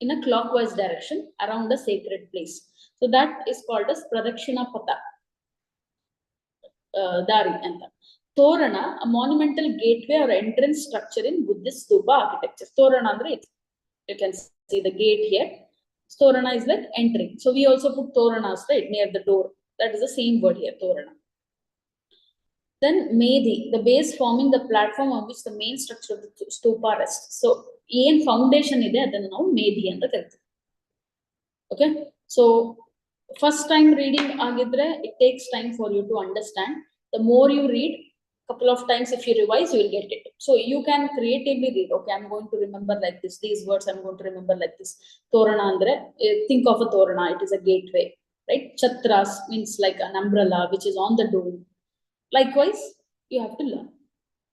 in a clockwise direction around the sacred place. So that is called as pradakshina pata, dari anta. Torana, a monumental gateway or entrance structure in Buddhist stupa architecture. Torana andre you can see the gate here. Torana is like entering. So we also put toranas right near the door. That is the same word here, torana. Then Medhi, the base forming the platform on which the main structure of the stupa rests. So ಏನ್ foundation ಇದೆ ಅದನ್ನು ನಾವು ಮೇಧಿ ಅಂತ ಕರಿತೀವಿ. Okay, so first time reading ಆಗಿದ್ರೆ it takes time for you to understand. The more you read, couple of times if you revise, you will get it. So you can creatively read. Okay, I'm going to remember like this. These words I'm going to remember like this. Torana andre, think of a torana. It is a gateway, right? Chatras means like an umbrella which is on the dome. Likewise, you have to learn.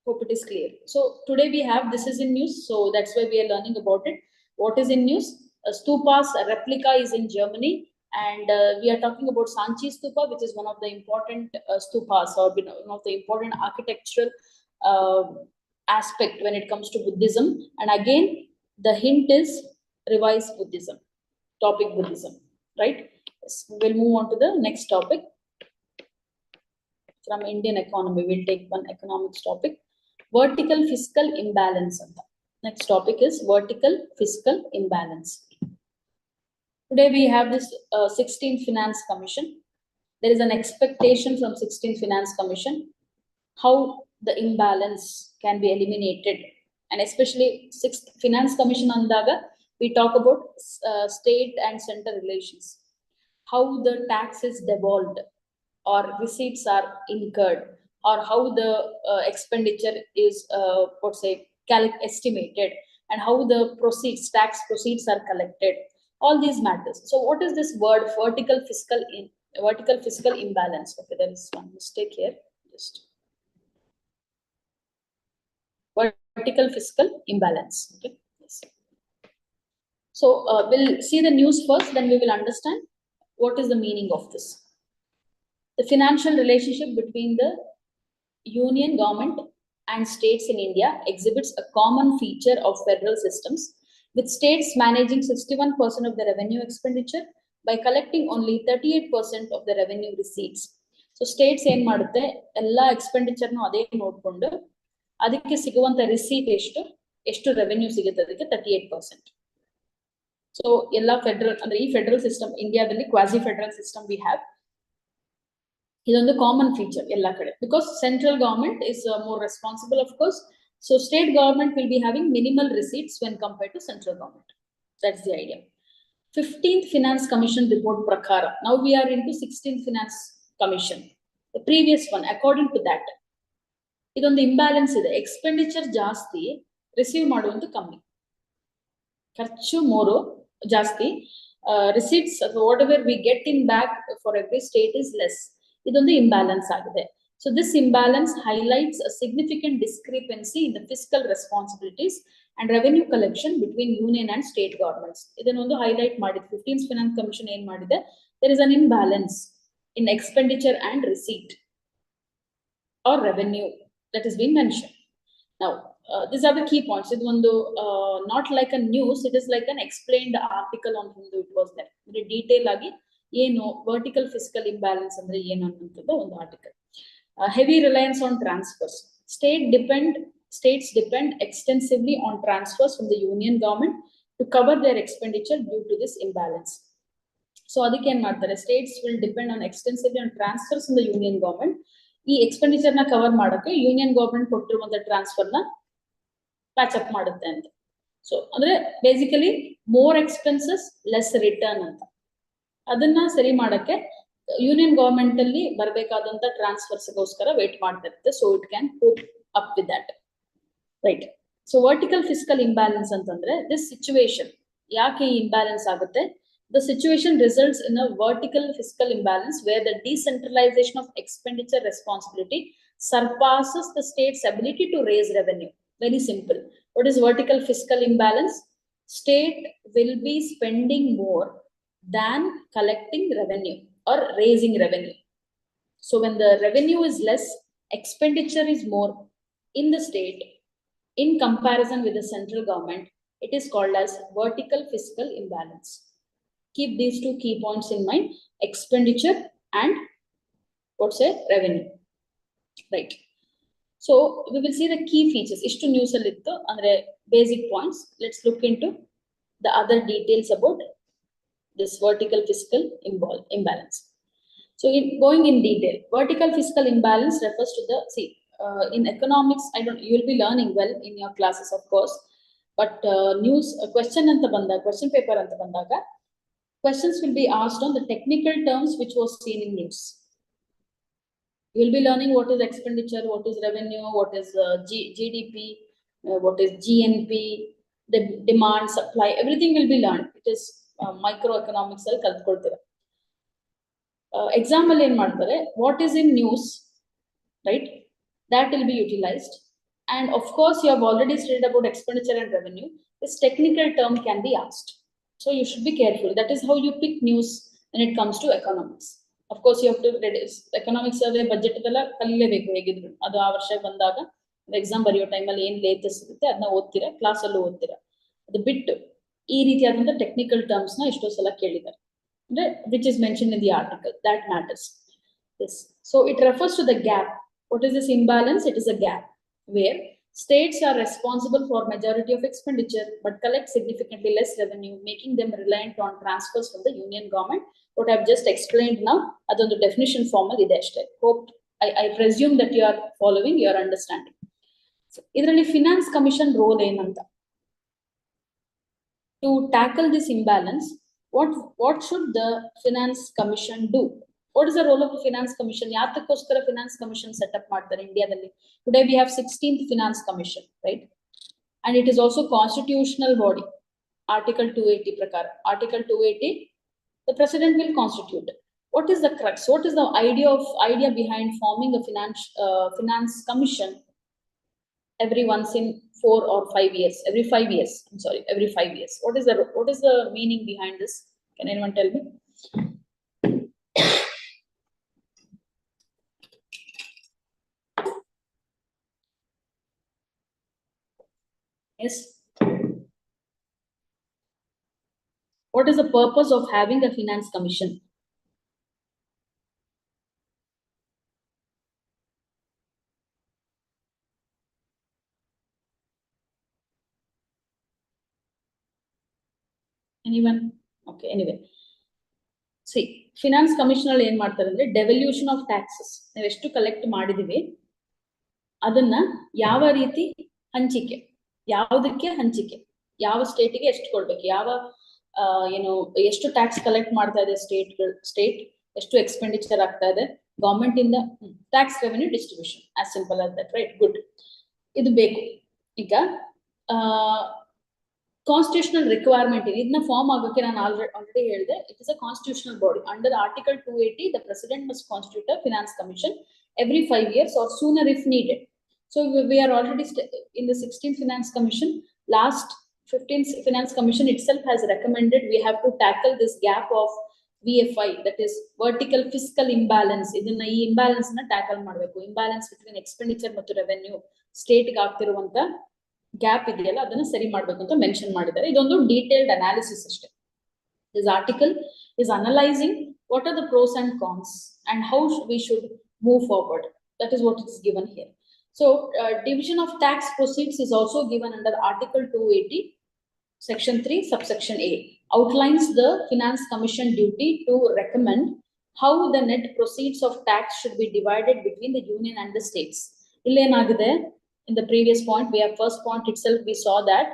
Hope it is clear. So today we have this is in news. So that's why we are learning about it. What is in news? Stupa's replica is in Germany. And we are talking about Sanchi Stupa, which is one of the important stupas or one of the important architectural aspect when it comes to Buddhism. And again, the hint is revised Buddhism, topic Buddhism, right? Yes. We'll move on to the next topic. From Indian economy, we'll take one economics topic. Vertical fiscal imbalance. Next topic is vertical fiscal imbalance. Today we have this 16th Finance Commission. There is an expectation from 16th Finance Commission how the imbalance can be eliminated, and especially 6th Finance Commission andaga we talk about state and center relations, how the tax is devolved or receipts are incurred, or how the expenditure is estimated, and how the tax proceeds are collected. All these matters. So what is this word vertical fiscal imbalance? Okay, there is one mistake here. Just vertical fiscal imbalance. Okay. Yes. So we'll see the news first, then we will understand what is the meaning of this. The financial relationship between the union government and states in India exhibits a common feature of federal systems, with states managing 61% of the revenue expenditure by collecting only 38% of the revenue receipts. So states ಏನ್ ಮಾಡುತ್ತೆ, ಎಲ್ಲ expenditure ನು ಅದೇ ನೋಡ್ಕೊಂಡು ಅದಕ್ಕೆ ಸಿಗುವಂತ receipt ಎಷ್ಟು revenue ಸಿಗುತ್ತೆ ಅದಕ್ಕೆ 38%. So ಎಲ್ಲ ಫೆಡರಲ್ ಅಂದ್ರೆ ಈ ಫೆಡರಲ್ ಸಿಸ್ಟಮ್ ಇಂಡಿಯಾದಲ್ಲಿ quasi federal system we have. ಇದೊಂದು ಕಾಮನ್ ಫೀಚರ್ ಎಲ್ಲ ಕಡೆ, because central government is more responsible of course. So state government will be having minimal receipts when compared to central government. That's the idea. 15th Finance Commission report prakara. Now we are into 16th Finance Commission. The previous one, according to that, ಇದೊಂದು imbalance ಇದೆ. Expenditure ಜಾಸ್ತಿ, receive ಮಾಡುವಂತ ಕಮ್ಮಿ. ಖರ್ಚು ಮೋರು ಜಾಸ್ತಿ, receipts ಅಥವಾ what ever we get in back for every state is less. ಇದೊಂದು imbalance ಆಗಿದೆ. So this imbalance highlights a significant discrepancy in the fiscal responsibilities and revenue collection between union and state governments. Idanondu highlight madide 15th Finance Commission ಏನು ಮಾಡಿದೆ, there is an imbalance in expenditure and receipt or revenue that has been mentioned. Now, these are the key points. It one not like a news, it is like an explained article on Hindu. It was there. Very detail agi eno vertical fiscal imbalance andre enu annantadu one article. Heavy reliance on transfers. States depend extensively on transfers from the union government to cover their expenditure due to this imbalance. So adike en ಮಾಡ್ತಾರೆ, states will depend on extensively on transfers from the union government. ಈ expenditure ನ cover ಮಾಡಕ್ಕೆ union government ಕೊಟ್ಟಿರುವಂತ transfer ನ patch up ಮಾಡುತ್ತೆ ಅಂತ. So ಅಂದ್ರೆ basically more expenses less return ಅಂತ. ಅದನ್ನ ಸರಿ ಮಾಡಕ್ಕೆ ಯೂನಿಯನ್ ಗವರ್ಮೆಂಟ್ ಅಲ್ಲಿ ಬರಬೇಕಾದಂತ ಟ್ರಾನ್ಸ್ಫರ್ಸ್ ಗೋಸ್ಕರ ವೇಟ್ ಮಾಡ್ತಾ ಇರುತ್ತೆ. So it can cope up with that, right. So vertical fiscal imbalance ಅಂತಂದ್ರೆ ದಿಸ್ ಸಿಚುವೇಶನ್ ಯಾಕೆ ಈ ಇಂಬ್ಯಾಲೆನ್ಸ್ ಆಗುತ್ತೆ? The situation results in a vertical fiscal imbalance where the decentralization of expenditure responsibility surpasses the state's ability to raise revenue. Very simple. What is vertical fiscal imbalance? State will be spending more than collecting revenue or raising revenue. So when the revenue is less, expenditure is more in the state in comparison with the central government. It is called as vertical fiscal imbalance. Keep these two key points in mind: expenditure and what's a revenue, right? So we will see the key features. Ishtu news alittu andre basic points. Let's look into the other details about this vertical fiscal imbalance. So going in detail, vertical fiscal imbalance refers to the in economics. You will be learning well in your classes, of course, but news question anta bandaga, question paper anta bandaga, questions will be asked on the technical terms which was seen in news. You will be learning what is expenditure, what is revenue, what is GDP, what is GNP, the demand, supply, everything will be learned. It is microeconomics ಅಲ್ಲಿ ಕಲ್ತ್ಕೊಳ್ತೀರಾ. Example ಏನು ಮಾಡ್ತಾರೆ, what is in news, right? That will be utilized. And of course, you have already studied about expenditure and revenue. This technical term can be asked. So you should be careful. That is how you pick news when it comes to economics. Of course, you have to read economics survey budget ಎಲ್ಲ ಕಲಿಯಲೇಬೇಕು ಹೇಗಿದ್ರು. ಅದು ಆ ವರ್ಷ ಬಂದಾಗ exam ಬರೆಯೋ ಟೈಮಲ್ಲಿ ಏನ್ latest ಇರುತ್ತೆ ಅದನ್ನ ಓದ್ತೀರಾ, ಕ್ಲಾಸ್ ಅಲ್ಲೂ ಓದ್ತೀರಾ. ಅದು ಬಿಟ್ಟು ಈ ರೀತಿಯಾದಂತ ಟೆಕ್ನಿಕಲ್ ಟರ್ಮ್ಸ್ ನ ಎಷ್ಟೋ ಸಲ ಕೇಳಿದ್ದಾರೆ, ಅಂದ್ರೆ which is mentioned in the article. That matters. Yes. So it refers to the gap. What is this imbalance? It is a gap where states are responsible for majority of expenditure but collect significantly less revenue, making them reliant on transfers from the union government. What I've just explained now, adondu definition formal ide ashte. Hope I presume that you are following, you are understanding. So idralli finance commission role enanta, to tackle this imbalance, what should the finance commission do? What is the role of the finance commission? Yathakoskara finance commission set up ಮಾಡ್ತಾರೆ ಇಂಡಿಯಾದಲ್ಲಿ. Today we have 16th finance commission, right? And it is also constitutional body. Article 280 prakara. Article 280, the president will constitute. What is the crux? What is the idea behind forming a finance commission every once in 4 or 5 years? Every 5 years. I'm sorry, every 5 years. What is the meaning behind this? Can anyone tell me? Yes. What is the purpose of having a finance commission? Anyone? Okay, anyway. See, finance commission ಅಲ್ಲಿ ಏನ್ ಮಾಡ್ತಾರೆ ಅಂದ್ರೆ devolution of taxes. ನಾವು ಎಷ್ಟು collect ಮಾಡಿದೀವಿ ಅದನ್ನ ಯಾವ ರೀತಿ ಹಂಚಿಕೆ, ಯಾವುದಕ್ಕೆ ಹಂಚಿಕೆ, ಯಾವ ಸ್ಟೇಟಿಗೆ ಎಷ್ಟು ಕೊಡ್ಬೇಕು, ಯಾವ ಎಷ್ಟು ಟ್ಯಾಕ್ಸ್ ಕಲೆಕ್ಟ್ ಮಾಡ್ತಾ ಇದೆ ಸ್ಟೇಟ್ ಎಷ್ಟು ಎಕ್ಸ್ಪೆಂಡಿಚರ್ ಆಗ್ತಾ ಇದೆ, government in the tax revenue distribution, as simple as that, right? Good. Idu beku. Iga constitutional requirement idna form agakke ನಾನು already ಹೇಳಿದೆ. It is a constitutional body. Under Article 280, the president must constitute a finance commission every 5 years or sooner if needed. So we are already in the 16th finance commission. Last 15th finance commission itself has recommended we have to tackle this gap of VFI, that is vertical fiscal imbalance. ಇದನ್ನ ಈ imbalance na tackle ಮಾಡಬೇಕು. Imbalance between expenditure ಮತ್ತು revenue state ಗೆ ಆಗ್ತಿರುವಂತ gap ಇದೆಯಲ್ಲ ಅದನ್ನ ಸರಿ ಮಾಡಬೇಕು ಅಂತ ಮೆನ್ಷನ್ ಮಾಡಿದ್ದಾರೆ. ಇದೊಂದು ಡೀಟೇಲ್ಡ್ ಅನಾಲಿಸಿಸ್ ಅಷ್ಟೇ. This article is analyzing what are the pros and cons and how we should move forward. That is what is given here. So division of tax proceeds is also given under Article 280, Section 3, subsection A. Outlines the Finance Commission duty to recommend how the net proceeds of tax should be divided between the union and the states. Illenagide, in the previous point, we have first point itself, we saw that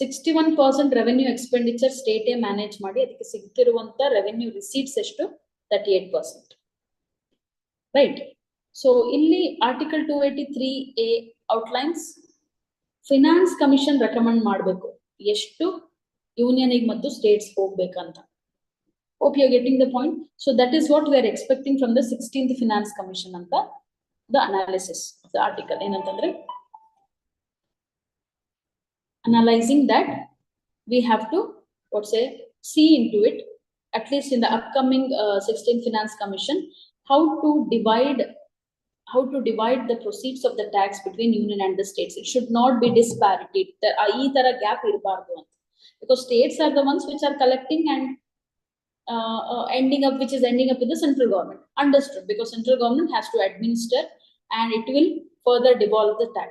61% revenue expenditure state manage ಮಾಡಿ ಅದಕ್ಕೆ ಸಿಗ್ತಿರುವಂತ revenue receipts ಎಷ್ಟು 38%. Right. So ಇಲ್ಲಿ Article 283A outlines Finance Commission recommend ಮಾಡಬೇಕು ಎಷ್ಟು union ಮತ್ತು States ಹೋಗ್ಬೇಕಂತ. Hope you are getting the point. So that is what we are expecting from the 16th Finance Commission ಅಂತ the analysis of the article. ಏನಂತಂದ್ರೆ analyzing that we have to see into it, at least in the upcoming 16th Finance Commission, how to divide the proceeds of the tax between union and the states. It should not be disparity. Ee tara gap irbardu anta, because states are the ones which are collecting and ending up with the central government. Understood, because central government has to administer and it will further devolve the tax.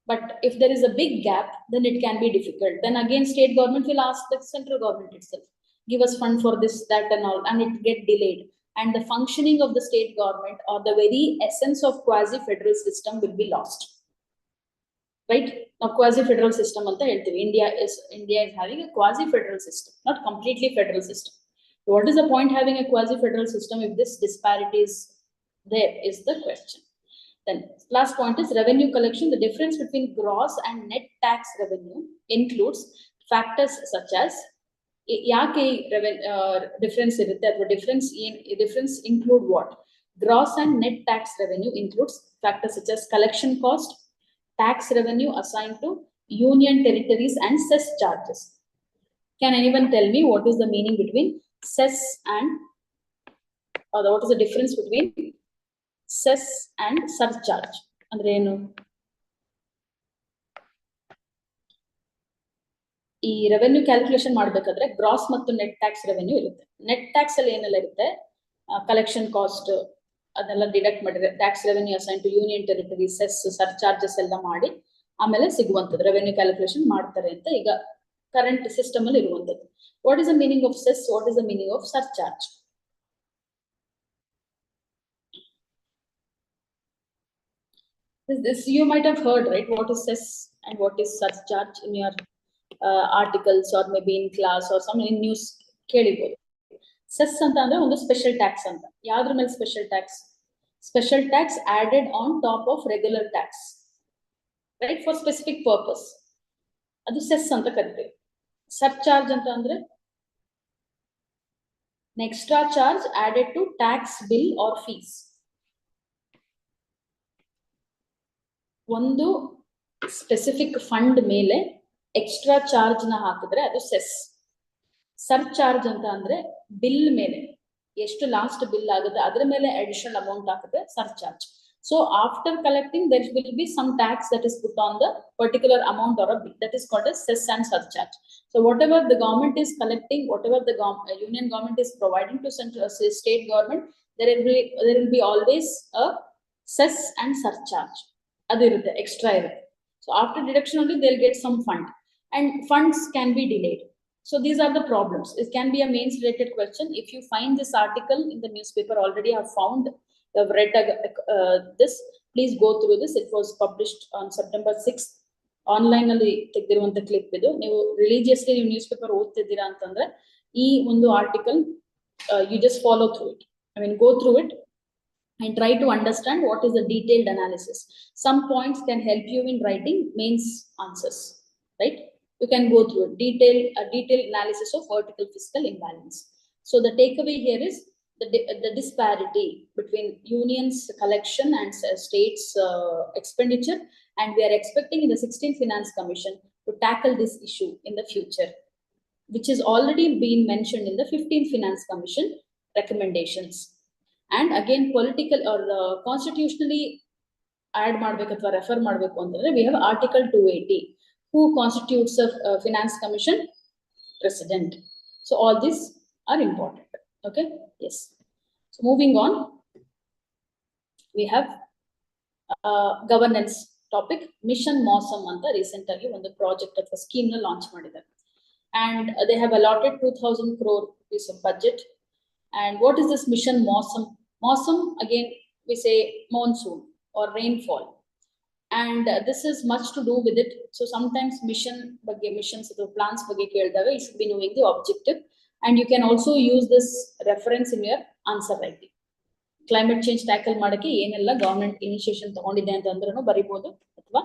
But if there is a big gap, then it can be difficult. Then again, state government will ask the central government itself, give us fund for this, that and all, and it get delayed. And the functioning of the state government or the very essence of quasi-federal system will be lost. Right? Now, quasi-federal system anta heltivi. India is having a quasi-federal system, not completely federal system. So what is the point having a quasi-federal system if this disparity is there, is the question. Then last point is revenue collection. The difference between gross and net tax revenue includes factors such as ಯಾಕೆ difference ಇರುತ್ತೆ ಅಥವಾ difference include what? Gross and net tax revenue includes factors such as collection cost, tax revenue assigned to union territories, and cess charges. Can anyone tell me what is the meaning between cess and what is the difference between cess and surcharge? ಅಂದ್ರೆ ಏನು? ಈ revenue calculation ಮಾಡಬೇಕಾದ್ರೆ gross ಮತ್ತು net tax revenue ಇರುತ್ತೆ. Net tax ಅಲ್ಲಿ ಏನೆಲ್ಲ ಇರುತ್ತೆ, collection cost ಅದನ್ನೆಲ್ಲ ಡಿಡಕ್ಟ್ ಮಾಡಿದ್ರೆ tax revenue assign to union territory, cess, surcharges ಎಲ್ಲ ಮಾಡಿ ಆಮೇಲೆ ಸಿಗುವಂಥದ್ದು ರೆವೆನ್ಯೂ ಕ್ಯಾಲ್ಕುಲೇಷನ್ ಮಾಡ್ತಾರೆ ಅಂತ ಈಗ ಕರೆಂಟ್ ಸಿಸ್ಟಮ್ ಅಲ್ಲಿ ಇರುವಂಥದ್ದು. What is the meaning of cess? What is the meaning of surcharge? This you might have heard, right? What is cess and what is surcharge in your articles or maybe in class or some in news ಕೇಳಿಬಹುದು. Cess ಅಂತ ಅಂದ್ರೆ ಒಂದು special tax ಅಂತ. ಯಾವ್ದ್ರ ಮೇಲೆ special tax? Special tax added on top of regular tax, right, for specific purpose. ಅದು cess ಅಂತ ಕರಿತೀವಿ. ಸರ್ಚಾರ್ಜ್ ಅಂತ ಅಂದ್ರೆ extra charge added to tax bill or fees. ಒಂದು ಸ್ಪೆಸಿಫಿಕ್ ಫಂಡ್ ಮೇಲೆ ಎಕ್ಸ್ಟ್ರಾ ಚಾರ್ಜ್ ನ ಹಾಕಿದ್ರೆ ಅದು ಸೆಸ್. ಸರ್ಚಾರ್ಜ್ ಅಂತ ಅಂದ್ರೆ ಬಿಲ್ ಮೇಲೆ ಎಷ್ಟು ಲಾಸ್ಟ್ ಬಿಲ್ ಆಗುತ್ತೆ ಅದ್ರ ಮೇಲೆ ಅಡಿಷನಲ್ ಅಮೌಂಟ್ ಹಾಕಿದ್ರೆ surcharge. So after collecting there will be some tax that is put on the particular amount or a bill, that is called as cess and surcharge. So whatever the government is collecting, whatever the union government is providing to central state government, there will be always a cess and surcharge. ಅದು ಇರುತ್ತೆ, extra ಇರುತ್ತೆ. So after deduction only they'll get some fund, and funds can be delayed. So these are the problems. It can be a mains related question. If you find this article in the newspaper already, have found, have read this, please go through this. It was published on September 6th. Online ಅಲ್ಲಿ ತೆಗೆದಿರುವಂತ clip ಇದು. ನೀವು religiously ನೀವು news paper ಓದ್ತಿದ್ದೀರಾ ಅಂತಂದ್ರೆ ಈ ಒಂದು article you just follow through it. I mean, go through it. and try to understand what is the detailed analysis. Some points can help you in writing mains answers, right? You can go through a detailed analysis of vertical fiscal imbalance. So the takeaway here is the disparity between unions collection and states expenditure, and we are expecting in the 16th Finance Commission to tackle this issue in the future, which is already been mentioned in the 15th Finance Commission recommendations. And again, political or constitutionally add ಮಾಡಬೇಕು ಅಥವಾ refer ಮಾಡಬೇಕು ಅಂತಂದ್ರೆ we have Article 280. Who constitutes a Finance Commission? President. So all these are important. Okay. Yes. So moving on, we have governance topic. Mission Mosam anta recently ಒಂದು project ಅಥವಾ scheme ನ launch ಮಾಡಿದ್ದಾರೆ, and they have allotted 2,000 crore rupees of budget. And what is this Mission Mosam? Mosam, again, we say monsoon or rainfall. And this is much to do with it. So sometimes missions or plans you should be knowing the objective. And you can also use this reference in your answer writing. Climate change tackle madake yenella government initiation tagondide anta andranu baribodu athwa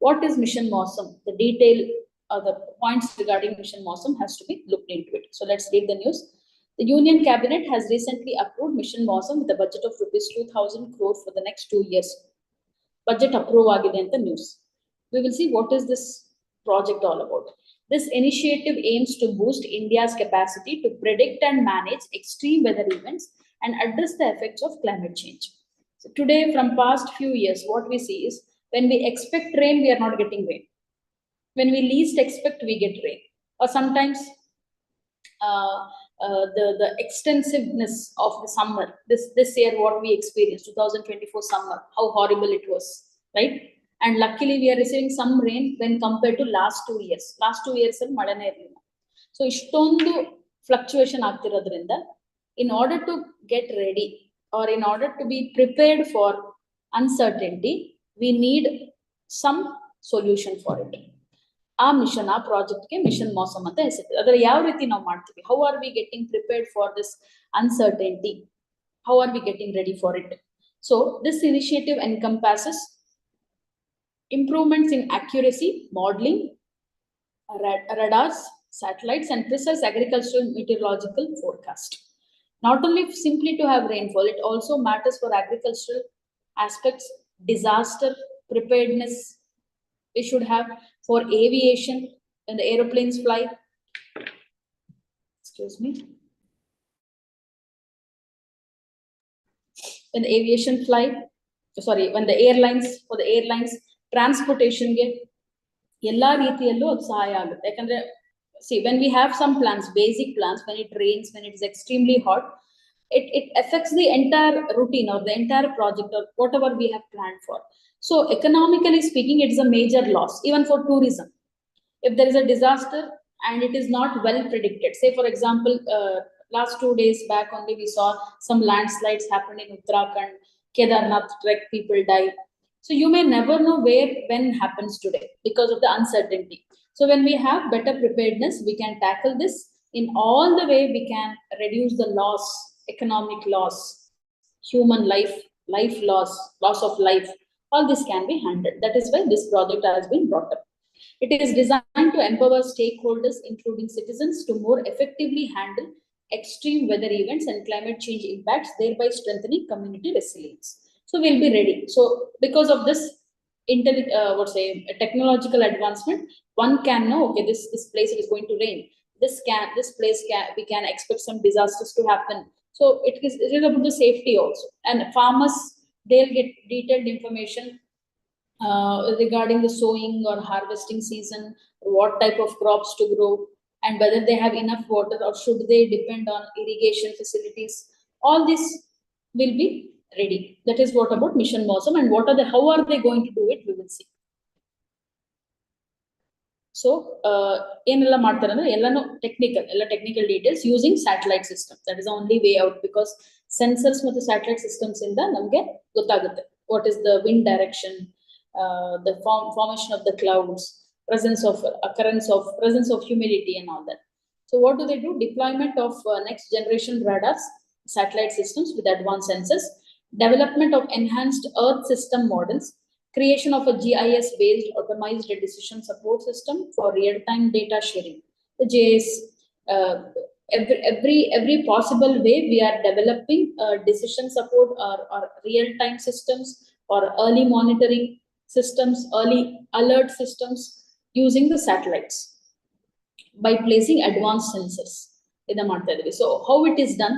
what is Mission Mosam? The detail the points regarding Mission Mosam has to be looked into it. So let's read the news. The Union Cabinet has recently approved Mission Mosam with a budget of rupees 2,000 crore for the next 2 years. Budget approve agide anta news. We will see what is this project all about. This initiative aims to boost India's capacity to predict and manage extreme weather events and address the effects of climate change. So today, from past few years, what we see is when we expect rain, we are not getting rain. When we least expect, we get rain. Or sometimes the extensiveness of the summer, this year what we experienced, 2024 summer, how horrible it was, right? And luckily we are receiving some rain when compared to last 2 years. Last 2 years madane irilla. So ishtondu fluctuation aagtirodrinda, in order to get ready or in order to be prepared for uncertainty, we need some solution for it. ಆ mission ಆ ಪ್ರಾಜೆಕ್ಟ್ಗೆ mission ಮಾಸಮ್ ಅಂತ ಹೆಸರು. ಅದರ ಯಾವ ರೀತಿ ನಾವು ಮಾಡ್ತೀವಿ? How are we getting prepared for this uncertainty? How are we getting ready for it? So this initiative encompasses improvements in accuracy, modeling, radars, satellites, and precise agricultural meteorological forecast. Not only simply to have rainfall, it also matters for agricultural aspects, disaster preparedness. We should have for aviation when the aeroplanes fly. Excuse me. When the aviation fly, sorry, when the airlines, for the airlines, transportation ge ella reetiyallu adu sahaya agutte. Yakandre see, when we have some plans, basic plans, when it rains, when it is extremely hot, it affects the entire routine or the entire project or whatever we have planned for. So economically speaking, it is a major loss, even for tourism. If there is a disaster and it is not well predicted, say for example, last 2 days back only we saw some landslides happened in Uttarakhand, Kedarnath trek, people die. So you may never know where, when happens today because of the uncertainty. So when we have better preparedness, we can tackle this in all the way. We can reduce the loss, economic loss, human life loss, loss of life. All this can be handled. That is why this project has been brought up. It is designed to empower stakeholders, including citizens, to more effectively handle extreme weather events and climate change impacts, thereby strengthening community resilience. So we'll be ready. So because of this technological advancement, one can know, okay, this place is going to rain. We can expect some disasters to happen. So it is about the safety also. And farmers, they'll get detailed information regarding the sowing or harvesting season, what type of crops to grow, and whether they have enough water or should they depend on irrigation facilities. All this will be ready. That is what about Mission Mosam, and how are they going to do it, we will see. So ಏನೆಲ್ಲ ಮಾಡ್ತಾರೆ ಅಂದ್ರೆ ಎಲ್ಲಾನು technical details using satellite system. That is the only way out, because sensors ಮತ್ತು satellite systems ಇಂದ ನಮಗೆ ಗೊತ್ತಾಗುತ್ತೆ what is the wind direction, the formation of the clouds, presence of humidity and all that. So what do? Deployment of next generation radars, satellite systems with advanced sensors, development of enhanced earth system models, creation of a GIS based optimized decision support system for real time data sharing. The JS, every possible way we are developing decision support or real time systems or early monitoring systems, early alert systems using the satellites by placing advanced sensors in the ಮಾಡ್ತಾ So how it is done?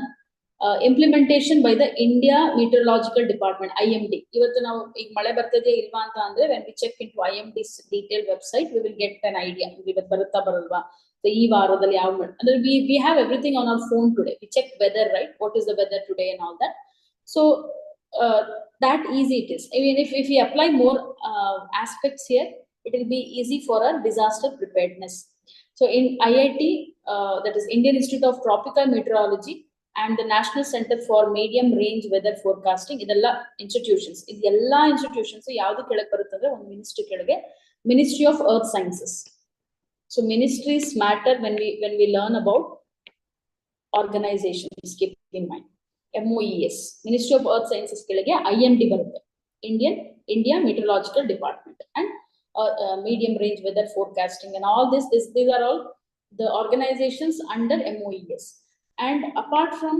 Implementation by the India Meteorological Department, IMD. ಇವತ್ತು ನಾವು ಈಗ ಮಳೆ ಬರ್ತದೆ ಇಲ್ವಾ ಅಂತ ಅಂದ್ರೆ when we check into IMD's detailed website, we will get an idea. ಇವತ್ತು ಬರುತ್ತಾ ಬರಲ್ವಾ? So ಈ ವಾರದಲ್ಲಿ ಯಾವ ಮಳೆ ಅಂದ್ರೆ we have everything on our phone today. We check weather, right? What is the weather today and all that. So that easy it is. I mean, if we apply more aspects here, it will be easy for our disaster preparedness. So in IIT, that is Indian Institute of Tropical Meteorology, and the National Center for Medium Range Weather Forecasting, idella institutions. Idella institutions yavadu keಳಗೆ ಬರುತ್ತೆ ಅಂದ್ರೆ ಒಂದು ministry ಕೆಳಗೆ Ministry of Earth Sciences. So ministries matter when we learn about organizations. Keep in mind MOES, Ministry of Earth Sciences ಕೆಳಗೆ IMD ಬರುತ್ತೆ, India Meteorological Department, and medium range weather forecasting and all this. These are all the organizations under MOES. And apart from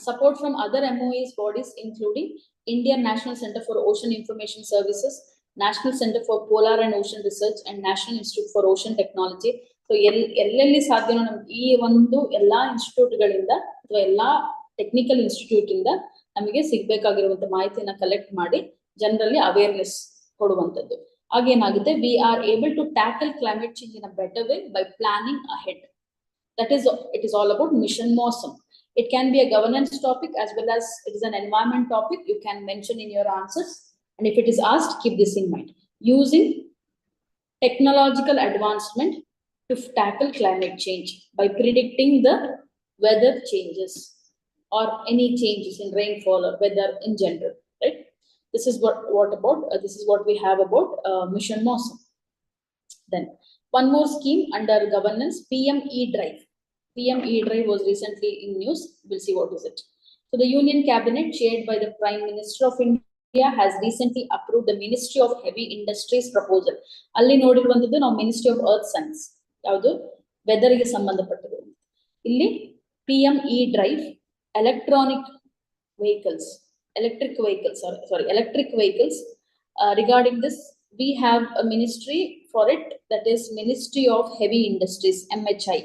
support from other MOEs bodies, including Indian National Center for Ocean Information Services, National Center for Polar and Ocean Research, and National Institute for Ocean Technology. So ಎಲ್ಲೆಲ್ಲಿ ಸಾಧ್ಯನೋ ನಮ್ಗೆ ಈ ಒಂದು ಎಲ್ಲಾ ಇನ್ಸ್ಟಿಟ್ಯೂಟ್ಗಳಿಂದ ಅಥವಾ ಎಲ್ಲಾ technical institute ಇಂದ ನಮಗೆ ಸಿಗ್ಬೇಕಾಗಿರುವಂತ ಮಾಹಿತಿಯನ್ನ ಕಲೆಕ್ಟ್ ಮಾಡಿ ಜನರಲ್ಲಿ awareness ಕೊಡುವಂತದ್ದು. ಆಗೇನಾಗುತ್ತೆ, we are able to tackle climate change in a better way by planning ahead. That is, it is all about mission MOSM. It can be a governance topic as well as it is an environment topic. You can mention in your answers, and if it is asked, keep this in mind. Using technological advancement to tackle climate change by predicting the weather changes or any changes in rainfall or weather in general, right? This is this is what we have about mission MOSM. Then one more scheme under governance, PM E-Drive. PM E-Drive was recently in news. We'll see what is it. So the Union Cabinet, chaired by the Prime Minister of India, has recently approved the Ministry of Heavy Industries proposal. Alli nodiruvanthaddu ನಾವು Ministry of Earth Science, ಯಾವುದು weather ಗೆ ಸಂಬಂಧಪಟ್ಟದ್ದು. ಇಲ್ಲಿ PM E-Drive, electric vehicles. Regarding this, we have a ministry for it, that is Ministry of Heavy Industries, MHI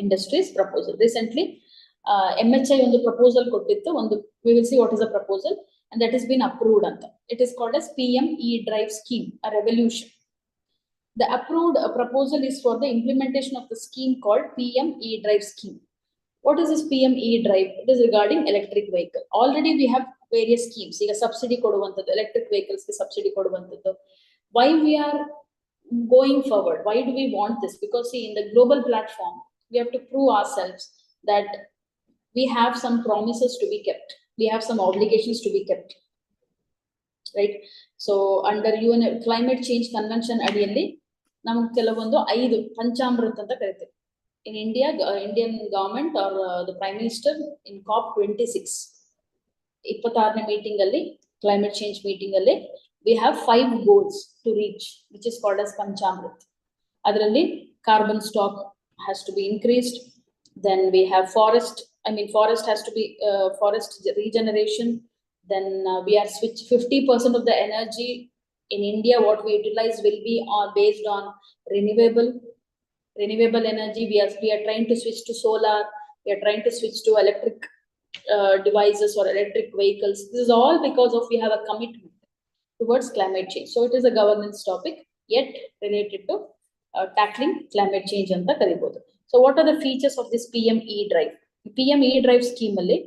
Industries proposal. Recently MHI on the proposal kottittu, we will see what is the proposal, and that has been approved anta. It is called as PM E-Drive scheme, a revolution. The approved proposal is for the implementation of the scheme called PM E-Drive scheme. What is this PM E-Drive? It is regarding electric vehicle. Already we have various schemes. ಈಗ subsidy ಕೊಡುವಂತದ್ದು, electric vehicles ಗೆ subsidy ಕೊಡುವಂತದ್ದು. Why we are going forward? Why do we want this? Because see, in the global platform, we have to prove ourselves that we have some promises to be kept. We have some obligations to be kept, right? So under UN Climate Change Convention ಅಡಿಯಲ್ಲಿ ನಮಗೆ ಕೆಲವೊಂದು 5 ಪಂಚಾಮೃತ ಅಂತ ಕರೀತೀವಿ. In India, Indian government or the Prime Minister in COP26, 26ನೇ meeting alli, climate change meeting alli, we have 5 goals to reach, which is called as Panchamrit. Adralli carbon stock has to be increased. Then we have forest has to be forest regeneration. Then we are switch 50% of the energy in India what we utilize will be based on renewable energy. We are trying to switch to solar. We are trying to switch to electric devices or electric vehicles. This is all because of we have a commitment towards climate change. So it is a governance topic, yet related to tackling climate change anta karibodu. So what are the features of this PM E-Drive? PM E-Drive scheme alli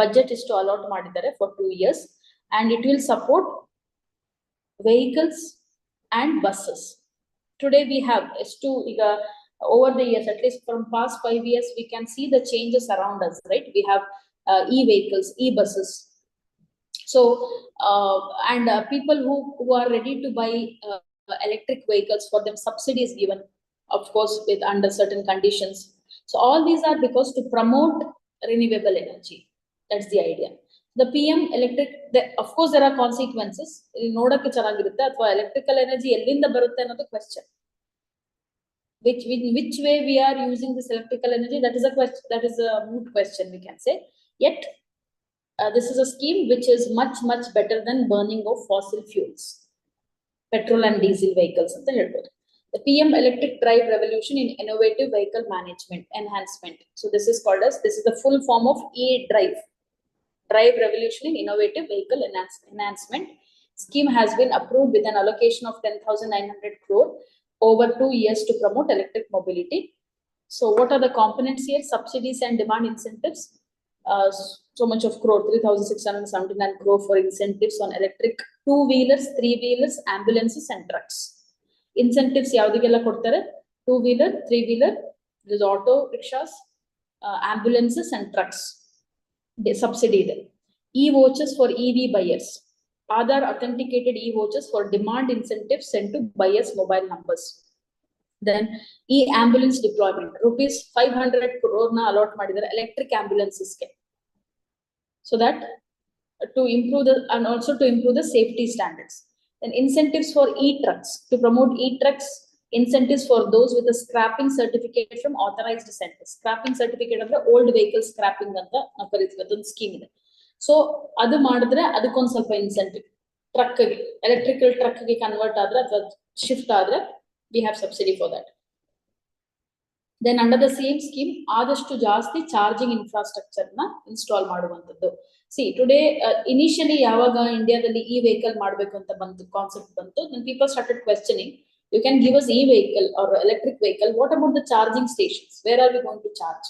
budget is to allot ಮಾಡಿದ್ದಾರೆ for 2 years, and it will support vehicles and buses. Today we have over the years, at least from past 5 years, we can see the changes around us, right? We have e-vehicles, e-buses. So and people who are ready to buy electric vehicles, for them subsidy is given, of course, with under certain conditions. So all these are because to promote renewable energy. That's the idea. The PM electric, of course, there are consequences. ನೋಡಕ್ಕೆ ಚೆನ್ನಾಗಿರುತ್ತೆ ಅಥವಾ electrical energy ಎಲ್ಲಿಂದ ಬರುತ್ತೆ ಅನ್ನೋದು question. Which way we are using this electrical energy, that is a question, that is a moot question, we can say. Yet this is a scheme which is much better than burning of fossil fuels, petrol and diesel vehicles ಅಂತ ಹೇಳ್ಬೋದು. The PM electric drive revolution in innovative vehicle management enhancement. So this is called as, this is the full form of drive revolution in innovative vehicle enhancement. Scheme has been approved with an allocation of 10,900 crore over 2 years to promote electric mobility. So what are the components here? Subsidies and demand incentives. So much of crore, 3,679 crore for incentives on electric 2-wheelers, 3-wheelers, ambulances and trucks. Incentives yavudigeಲ್ಲ ಕೊಡ್ತಾರೆ? 2-wheeler, 3-wheeler, there's auto rickshaws, ambulances and trucks. Subsidy there. E-vouchers for EV buyers. Other authenticated e-vouchers for demand incentives sent to buyers' mobile numbers. Then e-ambulance deployment. Rupees 500 crore na allot ಮಾಡಿದ್ದಾರೆ electric ambulances ಗೆ. So that to improve the, and also to improve the safety standards. Then incentives for e-trucks, to promote e-trucks, incentives for those with a scrapping certificate from authorized centers. Scrapping certificate ಅಂದ್ರೆ old vehicle scrapping ಅಂತ ನಾವು ಕರಿತೀವಿ, ಅದೊಂದು scheme ಇದೆ. So ಅದು ಮಾಡಿದ್ರೆ ಅದಕ್ಕೊಂದು ಸ್ವಲ್ಪ ಇನ್ಸೆಂಟಿವ್. ಟ್ರಕ್ ಗೆ, ಎಲೆಕ್ಟ್ರಿಕಲ್ ಟ್ರಕ್ ಗೆ ಕನ್ವರ್ಟ್ ಆದ್ರೆ ಅಥವಾ ಶಿಫ್ಟ್ ಆದ್ರೆ we have subsidy for that. Then under the same scheme, ಆದಷ್ಟು ಜಾಸ್ತಿ ಚಾರ್ಜಿಂಗ್ ಇನ್ಫ್ರಾಸ್ಟ್ರಕ್ಚರ್ ನ ಇನ್ಸ್ಟಾಲ್ ಮಾಡುವಂತದ್ದು. See, today initially ಯಾವಾಗ ಇಂಡಿಯಾದಲ್ಲಿ ಈ ವೆಹಿಕಲ್ ಮಾಡಬೇಕು ಅಂತ ಬಂತು, ಕಾನ್ಸೆಪ್ಟ್ ಬಂತು, then people started questioning, you can give us e-vehicle or electric vehicle, what about the charging stations? Where are we going to charge?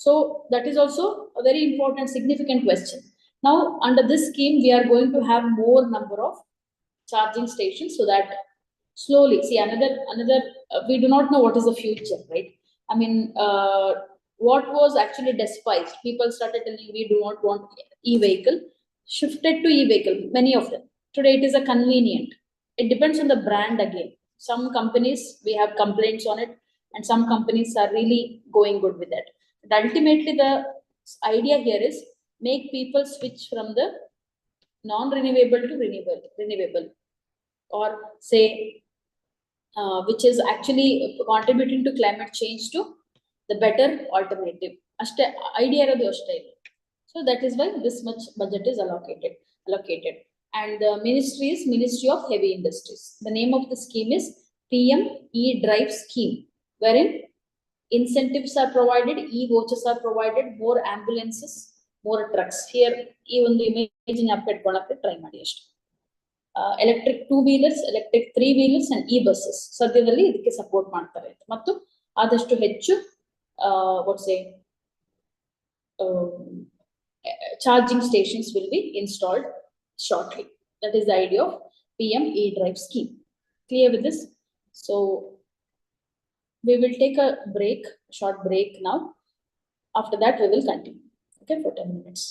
So that is also a very important, significant question. Now under this scheme we are going to have more number of charging stations, so that slowly, see, another we do not know what is the future, right? I mean, what was actually despised, people started telling we do not want e-vehicle, shifted to e-vehicle, many of them. Today it is a convenient. It depends on the brand again. Some companies, we have complaints on it, and some companies are really going good with that. But ultimately the idea here is make people switch from the non-renewable to renewable, or say which is actually contributing to climate change to the better alternative. Ashte idea irodu ashte. So that is why this much budget is allocated. And the ministry is Ministry of Heavy Industries. The name of the scheme is PM E-Drive Scheme, wherein incentives are provided, e-vouchers are provided, more ambulances, more trucks. Here even the image in update konakke try ಮಾಡಿ ಅಷ್ಟೇ. Electric 2-wheelers, electric 3-wheelers and e-buses ಸದ್ಯದಲ್ಲಿ ಇದಕ್ಕೆ support ಮಾಡ್ತಾರೆ. ಮತ್ತು ಆದಷ್ಟು ಹೆಚ್ಚು what say charging stations will be installed shortly. That is the idea of PM E-Drive scheme. Clear with this? So we will take a break, short break now. After that we will continue, okay, for 10 minutes.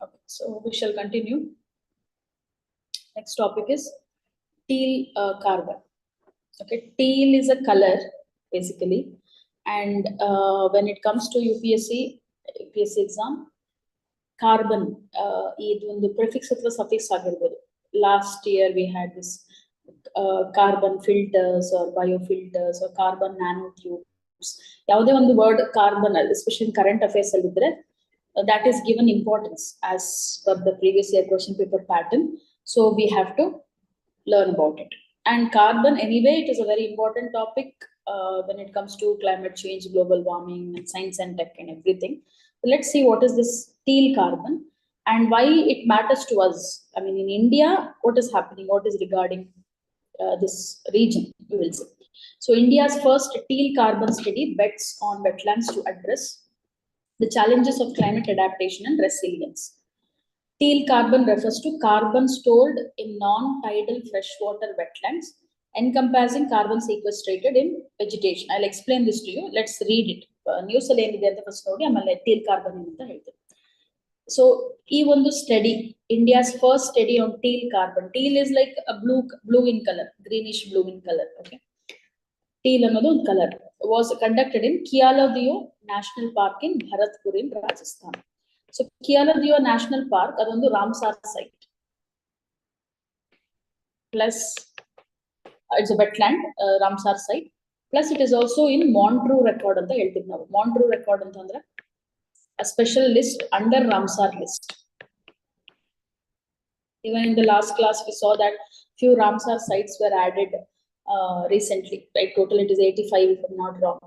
Okay, so we shall continue. Next topic is teal carbon. Okay, teal is a color basically, and when it comes to UPSC exam, carbon ಇದು ಒಂದು prefix ಅಥವಾ suffix ಆಗಿರ್ಬೋದು. Last year we had this carbon filters or biofilters or carbon nanotubes. ಯಾವುದೇ ಒಂದು word carbon, especially in current affairs ಅಲ್ಲಿ ಇದ್ರೆ, that is given importance as per the previous year question paper pattern. So we have to learn about it. And carbon, anyway, it is a very important topic when it comes to climate change, global warming, and science and tech and everything. So let's see what is this teal carbon and why it matters to us. I mean, in India, what is happening? What is regarding this region? We will see. So India's first teal carbon study bets on wetlands to address the challenges of climate adaptation and resilience. Teal carbon refers to carbon stored in non-tidal freshwater wetlands, encompassing carbon sequestrated in vegetation. I'll explain this to you. Let's read it. News ಅಲ್ಲಿ ಏನಿದೆ ಅಂತ first ನೋಡಿ, ಆಮೇಲೆ teal carbon ಅಂತ ಹೇಳ್ತೀನಿ. So ಈ ಒಂದು study, India's first study on teal carbon. Teal is like a blue in color, greenish blue in color. Okay, teal ಅನ್ನೋದು ಒಂದು color. Was conducted in Kialadeo National Park in Bharatpur in Rajasthan. So Kialadeo National Park, adondu Ramsar site. Plus it's a wetland, Ramsar site. Plus it is also in Montreux record anta heltidvi ನಾವು. Montreux record ಅಂತಂದ್ರೆ a special list under Ramsar list. Even in the last class we saw that few Ramsar sites were added recently, right? Total it is 85 if I'm not wrong.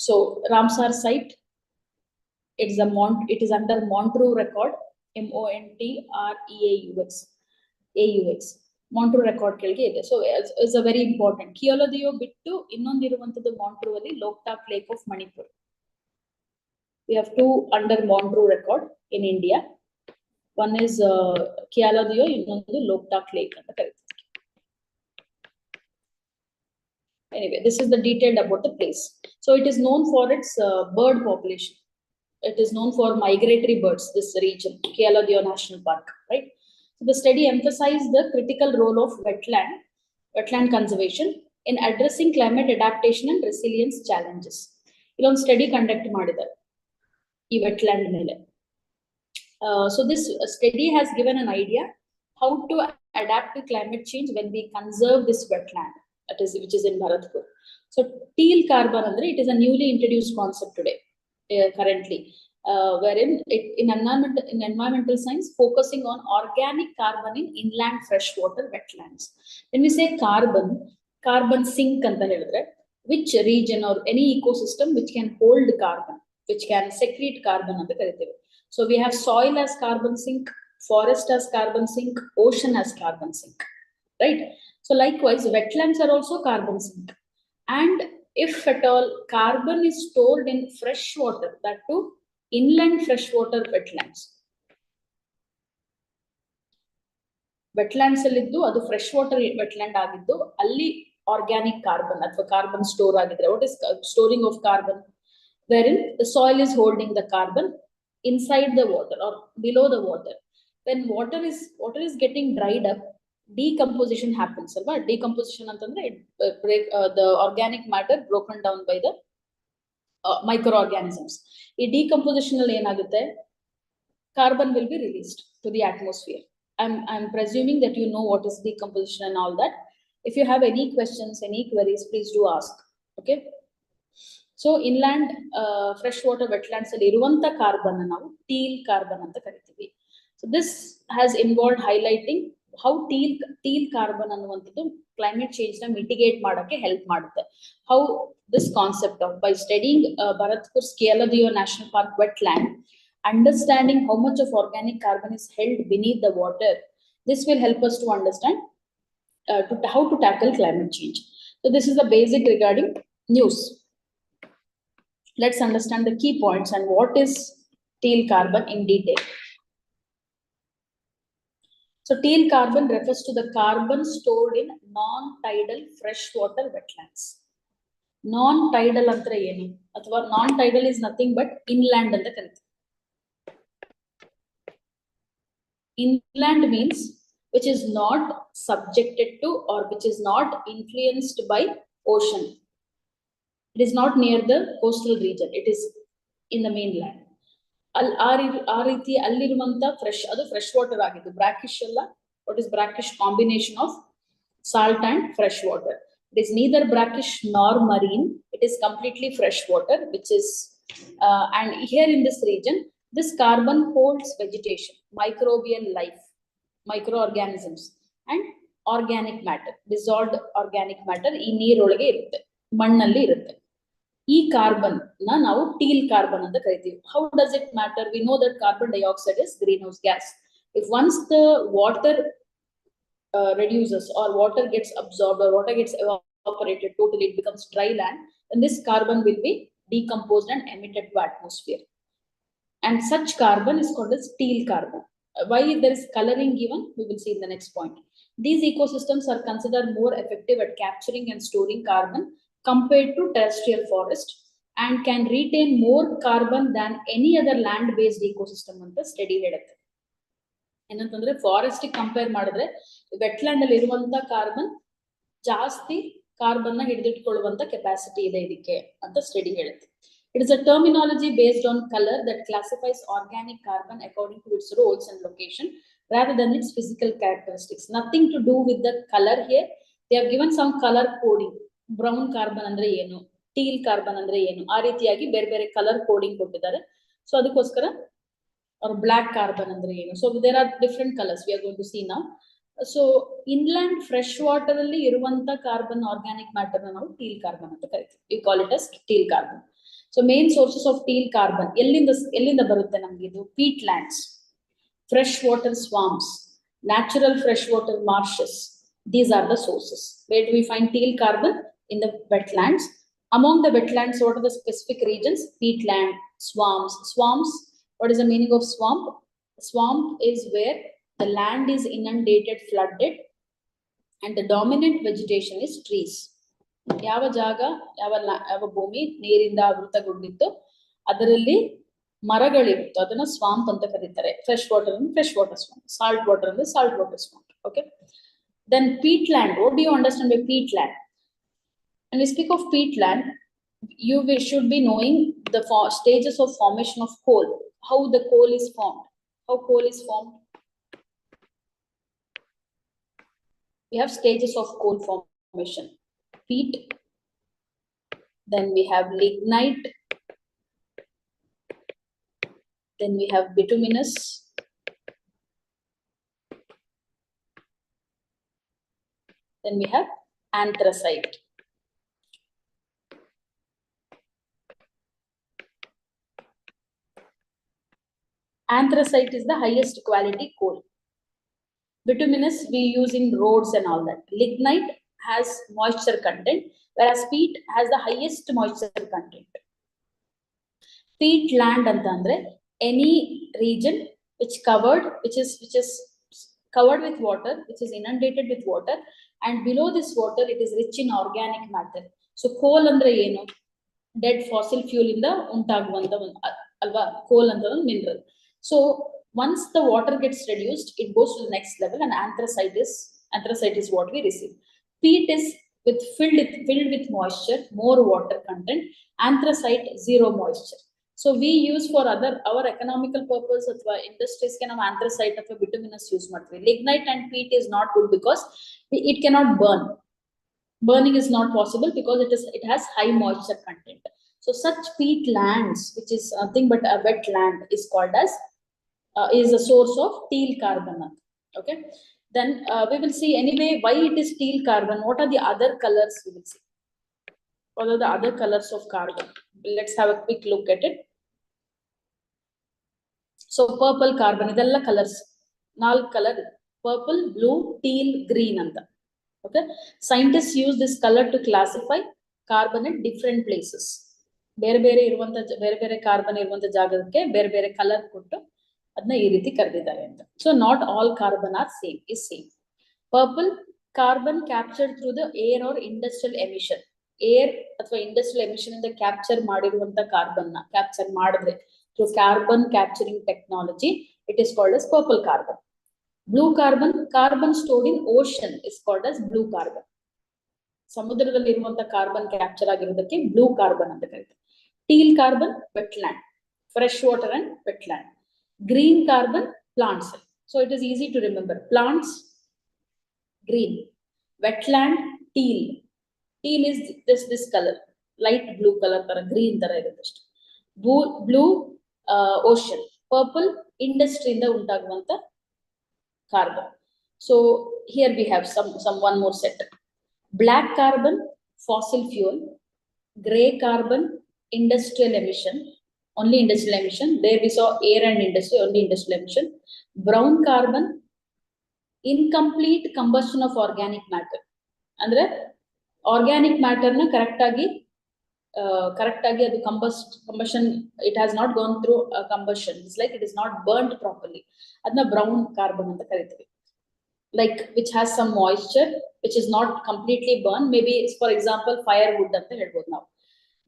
So Ramsar site, it is under Montreux record, Montreux Montreux record ಕೆಳಗೆ ಇದೆ. So it's a very important. Kialadeo ಬಿಟ್ಟು ಇನ್ನೊಂದು ಇರುವಂತದ್ದು Montreux ಅಲ್ಲಿ Loktak Lake of Manipur. We have two under Montreux record in India. One is Kialadeo, ಇನ್ನೊಂದು Loktak Lake ಅಂತ ಕರೀತಾರೆ. Anyway, this is the detailed about the place. So it is known for its bird population. It is known for migratory birds, this region, Kialadeo National Park, right? So the study emphasized the critical role of wetland conservation in addressing climate adaptation and resilience challenges. Ilon study conduct ಮಾಡಿದ್ದಾರೆ ಈ wetland ಮೇಲೆ. So this study has given an idea how to adapt to climate change when we conserve this wetland, which is in Bharatpur. So teal carbon andre, it is a newly introduced concept today. Currently, wherein in environmental science focusing on organic carbon in inland freshwater wetlands. When we say carbon sink anta helidre, which region or any ecosystem which can hold carbon, which can secrete carbon anta kariteve. So we have soil as carbon sink, forest as carbon sink, ocean as carbon sink, right? So likewise, wetlands are also carbon sink. And if at all carbon is stored in fresh water, that too inland freshwater wetlands. Wetlands alliddu adu freshwater wetland agiddu alli organic carbon athwa carbon store agidre. What is storing of carbon? Wherein the soil is holding the carbon inside the water or below the water. When water is getting dried up, decomposition happens. Decomposition antandre the organic matter broken down by the microorganisms. In decomposition carbon will be released to the atmosphere. I'm presuming that you know what is decomposition and all that. If you have any questions, any queries, please do ask. Okay. So inland freshwater wetlands ಅಲ್ಲಿ ಇರುವಂತ carbon ನಾವು teal carbon ಅಂತ ಕರಿತೀವಿ. So this has involved highlighting how teal carbon ಅನ್ನುವಂಥದ್ದು climate change na mitigate ಮಾಡಕ್ಕೆ help ಮಾಡುತ್ತೆ. How this concept of by studying Bharatpur's Kialadeo National Park wetland, understanding how much of organic carbon is held beneath the water, this will help us to understand how to tackle climate change. So this is the basic regarding news. Let's understand the key points and what is teal carbon in detail. So teal carbon refers to the carbon stored in non-tidal freshwater wetlands. Non-tidal ಅಂದ್ರೆ ಏನು? ಅಥವಾ non-tidal is nothing but inland ಅಂತ ಕರೀತೀವಿ. Inland means which is not subjected to or which is not influenced by ocean. It is not near the coastal region. It is in the mainland. ಆ ರೀತಿ ಅಲ್ಲಿರುವಂತ fresh water ಆಗಿದ್ದು. Brackish ಅಲ್ಲ. What is brackish? Combination of salt and fresh water. It is neither brackish nor marine. It is completely fresh water, which is and here in this region, this carbon holds vegetation, microbial life, microorganisms, and organic matter, dissolved organic matter. ಈ ನೀರೊಳಗೆ ಇರುತ್ತೆ, ಮಣ್ಣಲ್ಲಿ ಇರುತ್ತೆ. ಈ carbon ನಾವು ಟೀಲ್ carbon ಅಂತ ಕರಿತೀವಿ. How does it matter? We know that carbon dioxide is greenhouse gas. If once the water reduces or water gets absorbed or water gets evaporated totally, it becomes dry land, then this carbon will be decomposed and emitted to atmosphere. And such carbon is called as teal carbon. Why there is coloring given, we will see in the next point. These ecosystems are considered more effective at capturing and storing carbon compared to terrestrial forest and can retain more carbon than any other land-based ecosystem ಅಂತ study ಹೇಳುತ್ತೆ. ಏನಂತಂದ್ರೆ forest compare ಮಾಡಿದ್ರೆ wetland ಅಲ್ಲಿ ಇರುವಂತ carbon ಜಾಸ್ತಿ carbon ನ ಹಿಡಿದಿಟ್ಕೊಳ್ಳುವಂತ capacity ಇದೆ ಇದಕ್ಕೆ ಅಂತ ಸ್ಟಡಿ ಹೇಳುತ್ತೆ. It is a terminology based on color that classifies organic carbon according to its roles and location rather than its physical characteristics. Nothing to do with the color here. They have given some color coding. Brown carbon ಅಂದ್ರೆ ಏನು, ಟೀಲ್ carbon ಅಂದ್ರೆ ಏನು, ಆ ರೀತಿಯಾಗಿ ಬೇರೆ ಬೇರೆ colour coding ಕೊಟ್ಟಿದ್ದಾರೆ. So ಅದಕ್ಕೋಸ್ಕರ ಅವ್ರ ಬ್ಲಾಕ್ ಕಾರ್ಬನ್ ಅಂದ್ರೆ ಏನು. So there are different colours we are going to see now. So inland fresh water ಅಲ್ಲಿ ಇರುವಂತ ಕಾರ್ಬನ್ ಆರ್ಗ್ಯಾನಿಕ್ ಮ್ಯಾಟರ್ ನಾವು ಟೀಲ್ ಕಾರ್ಬನ್ ಅಂತ ಕರಿತೀವಿ. We call it as teal carbon. So main sources of teal carbon ಎಲ್ಲಿಂದ ಬರುತ್ತೆ ನಮ್ಗೆ ಇದು? Peatlands, fresh water swamps, natural fresh water marshes. These are the sources. Where do we find teal carbon? In the wetlands. Among the wetlands, what are the specific regions? Peatland, swamps. Swamps, what is the meaning of swamp? Swamp is where the land is inundated, flooded, and the dominant vegetation is trees. ಯಾವ ಜಾಗ, ಯಾವ ಭೂಮಿ ನೀರಿಂದ ಆವೃತಗೊಂಡಿತ್ತು ಅದರಲ್ಲಿ ಮರಗಳಿರುತ್ತೋ ಅದನ್ನ swamp ಅಂತ ಕರೀತಾರೆ. Fresh water ಅಂದ್ರೆ fresh water swamp, salt water ಅಂದ್ರೆ salt water swamp. Okay. Then peatland. What do you understand by peatland? When we speak of peatland, you should be knowing the stages of formation of coal. How the coal is formed. How coal is formed? We have stages of coal formation. Peat. Then we have lignite. Then we have bituminous. Then we have anthracite. Anthracite is the highest quality coal. Bituminous we use in roads and all that. Lignite has moisture content, whereas peat has the highest moisture content. Peatland antandre any region which is covered with water, which is inundated with water, and below this water it is rich in organic matter. So coal andre enu? Dead fossil fuel inda untaguvanta alva coal anta one mineral. So once the water gets reduced, it goes to the next level, and anthracite is what we receive. Peat is filled with moisture, more water content. Anthracite zero moisture. So we use for our economical purpose athwa industries ke ನಾವು anthracite ಅಥವಾ bituminous use ಮಾಡ್ತೀವಿ. Lignite and peat is not good because it cannot burn. Burning is not possible because it has high moisture content. So such peat lands, which is nothing but a wet land, is called as is a source of teal carbon. Okay. Then we will see anyway why it is teal carbon. What are the other colors? We will see. What are the other colors of carbon? Let's have a quick look at it. So purple carbon, idella colors, 4 color: purple, blue, teal, green anta. Okay. Scientists use this color to classify carbon at different places. ಬೇರೆ ಬೇರೆ carbon ಇರುವಂತ ಜಾಗಕ್ಕೆ ಬೇರೆ ಬೇರೆ colour ಕೊಟ್ಟು ಅದನ್ನ ಈ ರೀತಿ ಕರೆದಿದ್ದಾರೆ ಅಂತ. So not all carbon are same. Purple carbon captured through the air or industrial emission. Air ಅಥವಾ ಇಂಡಸ್ಟ್ರಿಯಲ್ ಎಮಿಷನ್ ಇಂದ ಕ್ಯಾಪ್ಚರ್ ಮಾಡಿರುವಂತ ಕಾರ್ಬನ್ ನ ಕ್ಯಾಪ್ಚರ್ ಮಾಡಿದ್ರೆ through carbon capturing technology, it is called as purple carbon. Blue carbon, carbon stored in ocean is called as blue carbon. ಸಮುದ್ರದಲ್ಲಿರುವಂತ carbon capture ಆಗಿರೋದಕ್ಕೆ blue carbon ಅಂತ ಕರೀತಾರೆ. Teal carbon wetland, fresh water and wetland. Green carbon plants. So it is easy to remember. Plants, green. Wetland, teal. Teal is this color, light blue color, green tara irutte. Blue, ocean. Purple, industry inda untaguvanta carbon. So here we have some one more set. Black carbon, fossil fuel. Gray carbon, industrial emission, only industrial emission. There we saw air and industry, only industrial emission. Brown carbon, incomplete combustion of organic matter. Andre organic matter na correct agi adu combustion, it has not gone through a combustion. It's like it is not burnt properly. Adna brown carbon anta karithivi. Like which has some moisture, which is not completely burned. Maybe for example firewood anta helbodu now.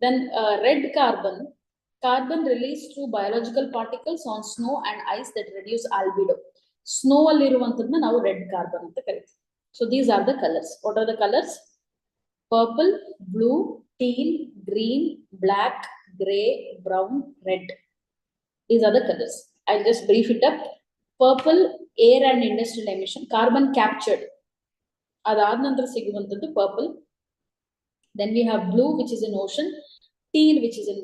Then red carbon, carbon released through biological particles on snow and ice that reduce albedo. Snow alli iruvantadna ನಾವು red carbon anta ಕರೀತೀವಿ. So these are the colors. What are the colors? Purple, blue, teal, green, black, gray, brown, red. These are the colors. I'll just brief it up. Purple, air and industrial emission, carbon captured. Adad nanತರ ಸಿಗುವಂತದ್ದು purple. Then we have blue, which is in ocean. Teal, which is in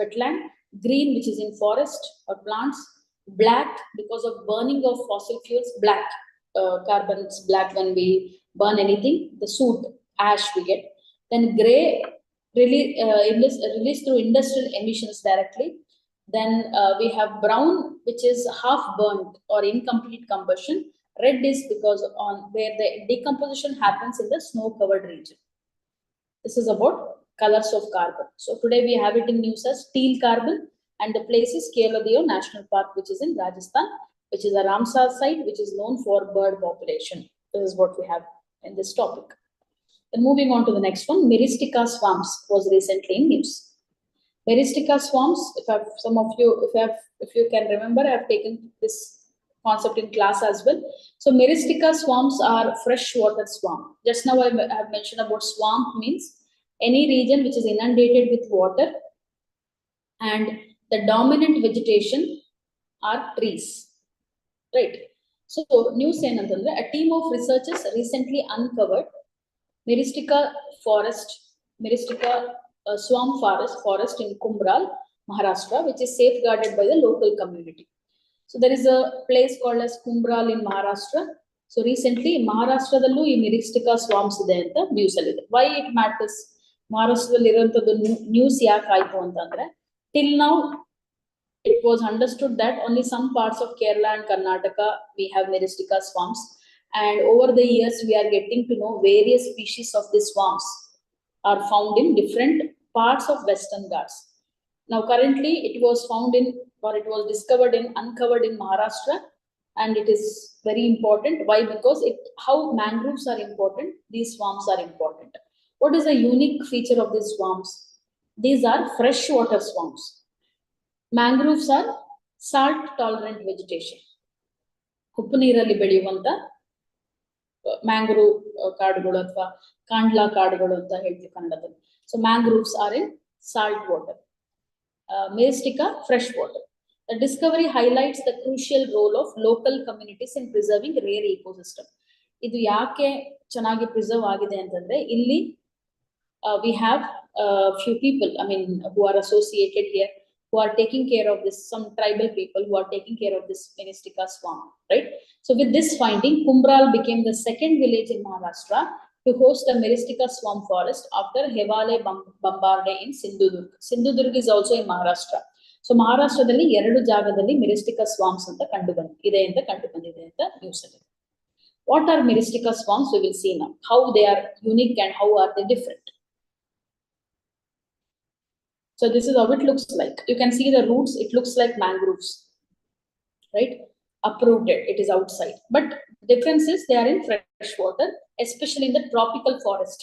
wetland. Green, which is in forest or plants. Black, because of burning of fossil fuels. Black carbon is black when we burn anything. The soot, ash we get. Then gray, released through industrial emissions directly. Then we have brown, which is half burnt or incomplete combustion. Red is because on where the decomposition happens in the snow-covered region. This is about colors of carbon. So today we have it in news as teal carbon, and the place is Keoladeo National Park, which is in Rajasthan, which is a Ramsar site, which is known for bird population. This is what we have in this topic. Then moving on to the next one, Myristica swamps was recently in news. Myristica swamps, if you can remember, I have taken this concept in class as well. So Myristica swamps are freshwater swamp. Just now I have mentioned about swamp means any region which is inundated with water and the dominant vegetation are trees, right? So news enantandre, a team of researchers recently uncovered Myristica swamp forest in Kumbral, Maharashtra, which is safeguarded by the local community. So there is a place called as Kumbral in Maharashtra. So recently Maharashtra dallu ee Myristica swamps ide anta news alli ide. Why it matters? Maharashtra dalli irantadu news yaake aitu antandre, till now it was understood that only some parts of Kerala and Karnataka we have Myristica swamps, and over the years we are getting to know various species of these swamps are found in different parts of Western Ghats. Now currently it was found in, or it was uncovered in Maharashtra, and it is very important. Why? Because how mangroves are important, these swamps are important. What is a unique feature of these swamps? These are freshwater swamps. Mangroves are salt tolerant vegetation. ಉಪ್ಪು ನೀರಲ್ಲಿ ಬೆಳೆಯುವಂತ mangrove ಕಾಡುಗಳು ಅಥವಾ ಕಾಂಡ್ಲಾ ಕಾಡುಗಳು ಅಂತ ಹೇಳ್ತೀವಿ ಕನ್ನಡದಲ್ಲಿ. So mangroves are in salt water. Myristica, fresh water. The discovery highlights the crucial role of local communities in preserving rare ecosystem. ಇದು ಯಾಕೆ ಚೆನ್ನಾಗಿ ಪ್ರಿಸರ್ವ್ ಆಗಿದೆ ಅಂತಂದ್ರೆ, ಇಲ್ಲಿ we have few people, I mean, who are associated here, who are taking care of this, some tribal people who are taking care of this Myristica swamp, right? So with this finding, Kumbral became the second village in Maharashtra to host a Myristica swamp forest after Hevale Bambarde in Sindhudurg. Sindhudurg is also in Maharashtra. So Maharashtra-dalli ಎರಡು ಜಾಗದಲ್ಲಿ Myristica swamps ಅಂತ ಕಂಡು ಬಂದಿದೆ ಅಂತ news ಅಲ್ಲಿ. What are Myristica swamps? We will see now how they are unique and how are they different. So this is how it looks like. You can see the roots, it looks like mangroves, right? Uprooted, it is outside. But difference is they are in fresh water, especially in the tropical forest,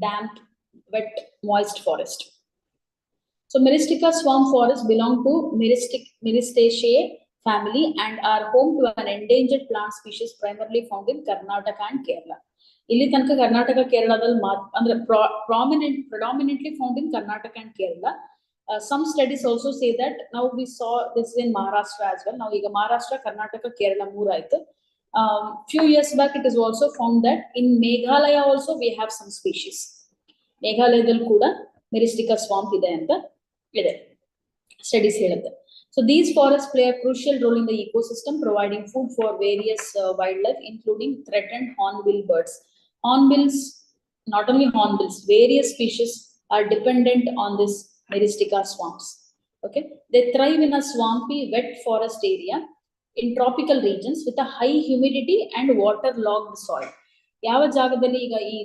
damp, wet, moist forest. So Myristica swamp forest belong to Myristaceae family and are home to an endangered plant species primarily found in Karnataka and Kerala. ಇಲ್ಲಿ ತನಕ ಕರ್ನಾಟಕ ಕೇರಳದಲ್ಲಿ ಅಂದ್ರೆ predominantly found in Karnataka and Kerala. Some studies also say that now we saw this in Maharashtra as well. Now ಈಗ Maharashtra, Karnataka, Kerala ಮೂರು ಆಯ್ತು. Few years back it is also found that in Meghalaya also we have some species. ಮೇಘಾಲಯದಲ್ಲಿ ಕೂಡ ಮೆರಿಸ್ಟಿಕಾ swamp ಇದೆ ಅಂತ ಇದೆ studies ಹೇಳುತ್ತೆ. So these forests play a crucial role in the ecosystem, providing food for various wildlife, including threatened hornbill birds. Hornbills, not only hornbills, various species are dependent on this Meristica swamps. Okay, they thrive in a swampy, wet forest area in tropical regions with a high humidity and waterlogged soil. ಯಾವ ಜಾಗದಲ್ಲಿ ಈಗ ಈ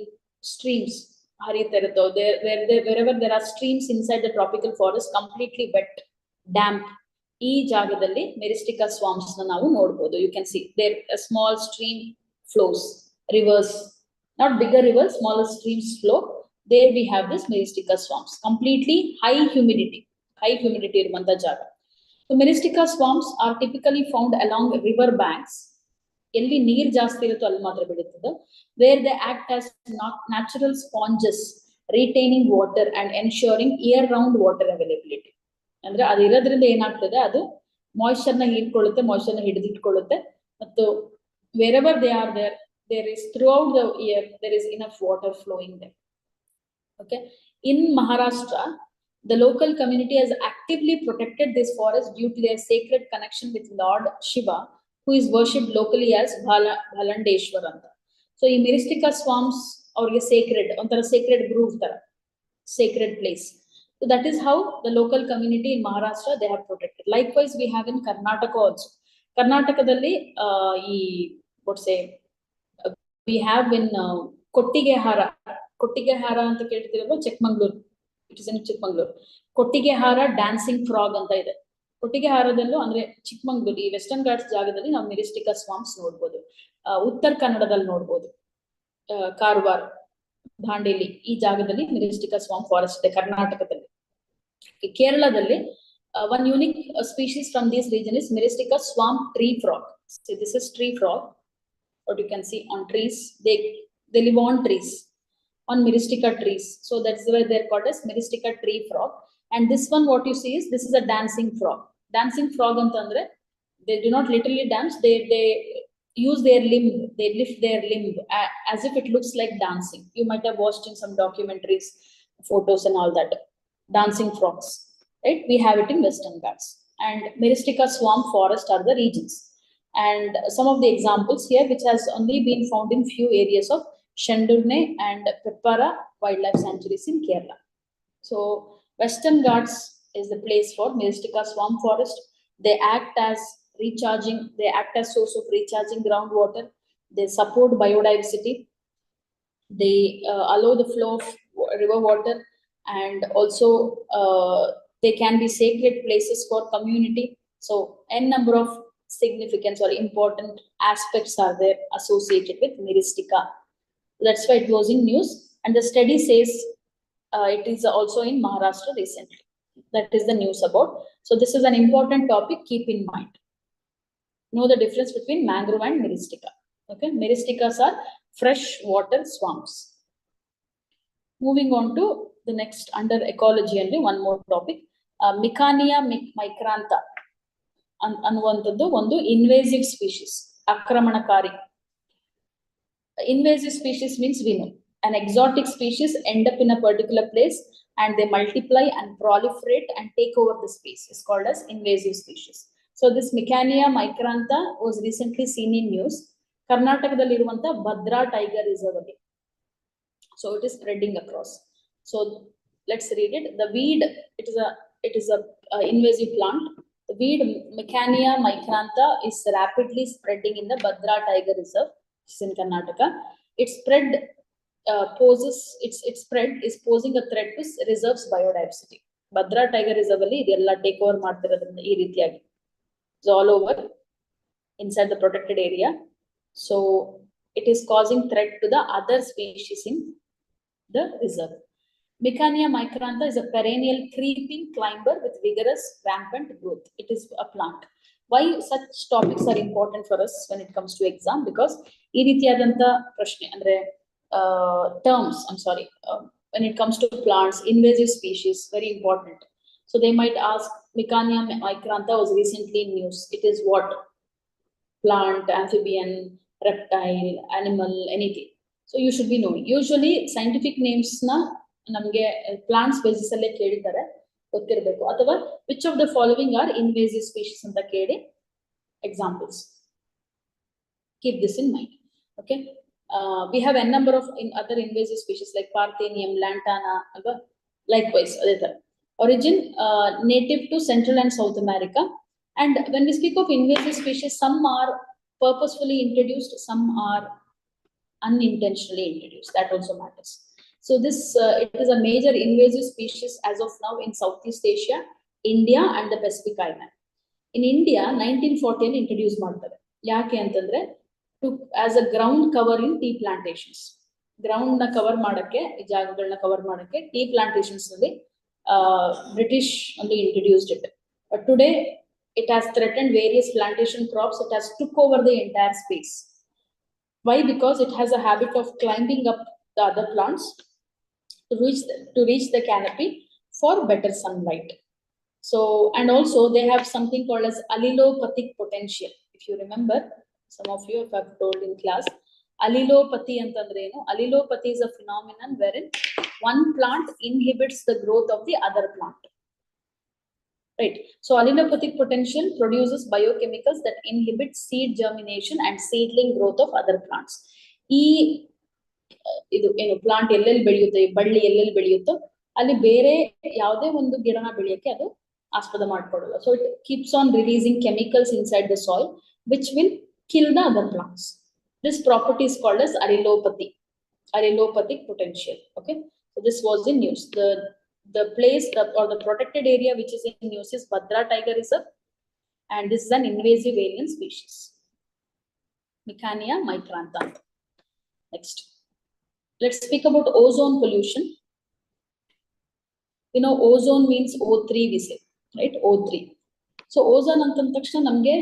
streams ಹರಿತಾ ಇರುತ್ತೋ, wherever there are streams inside the tropical forest, completely wet, damp, ಈ ಜಾಗದಲ್ಲಿ ಮೆರಿಸ್ಟಿಕಾ ಸ್ವಾಂಪ್ಸ್ ನಾವು ನೋಡಬಹುದು. You can see there a small stream flows, rivers, not bigger rivers, smaller streams flow. There we have this Meristica swamps, completely high humidity ಇರುವಂತ ಜಾಗ. So Meristica swamps are typically found along river banks. ಎಲ್ಲಿ ನೀರ್ ಜಾಸ್ತಿ ಇರುತ್ತೋ ಅಲ್ಲಿ ಮಾತ್ರ ಬೆಳೀತದೆ. Where they act as natural sponges, retaining water and ensuring year-round water availability. ಅಂದ್ರೆ ಅದು ಇರೋದ್ರಿಂದ ಏನಾಗ್ತದೆ, ಅದು ಮಾಯಿಶ್ಚರ್ ನ ಹೀರ್ಕೊಳ್ಳುತ್ತೆ, ಮಾಯಿಶ್ಚರ್ ನ ಹಿಡಿದಿಟ್ಕೊಳ್ಳುತ್ತೆ. ಮತ್ತು wherever they are there is throughout the year there is enough water flowing there. Okay, in Maharashtra the local community has actively protected this forest due to their sacred connection with Lord Shiva, who is worshipped locally as Bhalandeshwar anta. So ಈ Meristica swamps ಅವ್ರಿಗೆ sacred, ಒಂಥರ sacred grove ತರ, sacred place. So that is how the local community in Maharashtra they have protected. Likewise we have in Karnataka also. Karnatakadalli what say we have in Kottigehara anta keltiralva, Chikmagalur. It is in Chikmagalur. Kottigehara dancing frog anta ide. Kottigeharadallu andre Chikmagalur ಈ western Ghats ಜಾಗದಲ್ಲಿ ನಾವು ಮೆರಿಸ್ಟಿಕಾ ಸ್ವಾಂಪ್ಸ್ ನೋಡಬಹುದು. ಉತ್ತರ ಕನ್ನಡದಲ್ಲಿ ನೋಡಬಹುದು, ಕಾರವಾರ, ದಾಂಡೇಲಿ ಈ ಜಾಗದಲ್ಲಿ ಮೆರಿಸ್ಟಿಕಾ swamp forest ಇದೆ. ಕರ್ನಾಟಕದಲ್ಲಿ, ಕೇರಳದಲ್ಲಿ one unique species from this region is Meristica swamp tree frog. So this is tree frog. What you can see on trees, they live on trees, on Meristica trees. So that's why they're called as Meristica tree frog. And this one what you see is this is a dancing frog. Dancing frog antandre they do not literally dance, they use their limb, they lift their limb as if it looks like dancing. You might have watched in some documentaries, photos and all that, dancing frogs, right? We have it in Western Ghats. And Meristica swamp forest are the regions. And some of the examples here which has only been found in few areas of Shendurne and Peppara wildlife sanctuaries in Kerala. So Western Ghats is the place for Meristica swamp forest. They act as source of recharging groundwater. They support biodiversity. They allow the flow of river water, and also they can be sacred places for community. So n number of significance or important aspects are there associated with Meristica. That's why it was in news, and the study says it is also in Maharashtra recently. That is the news about. So this is an important topic, keep in mind. Know the difference between mangrove and Meristica. Okay, Meristicas are fresh water swamps. Moving on to the next under ecology, only one more topic. Micania micrantha ಅನ್ನುವಂಥದ್ದು ಒಂದು invasive species, ಆಕ್ರಮಣಕಾರಿ. Invasive species means we know an exotic species end up in a particular place and they multiply and proliferate and take over the space. It's called as invasive species. So this Micania micrantha was recently seen in news. Karnatakaದಲ್ಲಿ ಇರುವಂತ Bhadra tiger reserve ಅಲ್ಲಿ. So it is spreading across. So let's read it. The weed, it is a invasive plant. The weed Micania micrantha is rapidly spreading in the Bhadra Tiger Reserve, which is in Karnataka. Its spread is posing a threat to reserve's biodiversity. Bhadra Tiger Reserve ಅಲ್ಲಿ ಇದೆಲ್ಲ take over ಮಾಡ್ತಿರೋದ್ರಿಂದ ಈ ರೀತಿಯಾಗಿ it's all over inside the protected area. So it is causing threat to the other species in the reserve. Micania micrantha is a perennial creeping climber with vigorous rampant growth. It is a plant. Why such topics are important for us when it comes to exam? Because ಈ ರೀತಿಯಾದಂತ ಪ್ರಶ್ನೆ ಅಂದ್ರೆ terms, I'm sorry, when it comes to plants, invasive species, very important. So they might ask, Micania micrantha was recently in news. It is what? Plant, amphibian, reptile, animal, anything. So you should be knowing. Usually scientific names na namge plants basis alle kelidare ಗೊತ್ತಿರಬೇಕು, ಅಥವಾ which of the following are invasive species ಅಂತ ಕೇಳಿ examples. Keep this in mind. Okay, we have n number of other invasive species like Parthenium, Lantana, likewise ಅದೇ ತರ. Origin native to Central and South America. And when we speak of invasive species, some are purposefully introduced, some are unintentionally introduced. That also matters. So this it is a major invasive species as of now in Southeast Asia, India and the Pacific Island. In India 1940 introduced ಮಾಡ್ತಾರೆ. ಯಾಕೆ ಅಂತಂದ್ರೆ as a ground cover in tea plantations. Ground na cover ಮಾಡಕ್ಕೆ, ಈ ಜಾಗಗಳನ್ನ cover ಮಾಡಕ್ಕೆ tea plantations ನಲ್ಲಿ British only introduced it. But today it has threatened various plantation crops. It has took over the entire space. Why? Because it has a habit of climbing up the other plants to reach the canopy for better sunlight. So, and also they have something called as allelopathic potential. If you remember, some of you have told in class, allelopathy antandre eno? Allelopathy is a phenomenon wherein one plant inhibits the growth of the other plant. Right. So allelopathic potential produces biochemicals that inhibit seed germination and seedling growth of other plants. ಇದು ಏನು plant ಎಲ್ಲೆಲ್ಲಿ ಬೆಳೆಯುತ್ತೆ, ಬಳ್ಳಿ ಎಲ್ಲೆಲ್ಲಿ ಬೆಳೆಯುತ್ತೋ ಅಲ್ಲಿ ಬೇರೆ ಯಾವುದೇ ಒಂದು ಗಿಡನ ಬೆಳೆಯಕ್ಕೆ ಅದು ಆಸ್ಪದ ಮಾಡ್ಕೊಡಲ್ಲ. So it keeps on releasing chemicals inside the soil which will kill the other plants. This property is called as allelopathic potential. Okay, so this was in news. The place or the protected area which is in news is Bhadra Tiger Reserve, and this is an invasive alien species, Micania micrantha. Next, let's speak about ozone pollution. You know, ozone means O3, we say, right? O3. So ozone antand takshana namge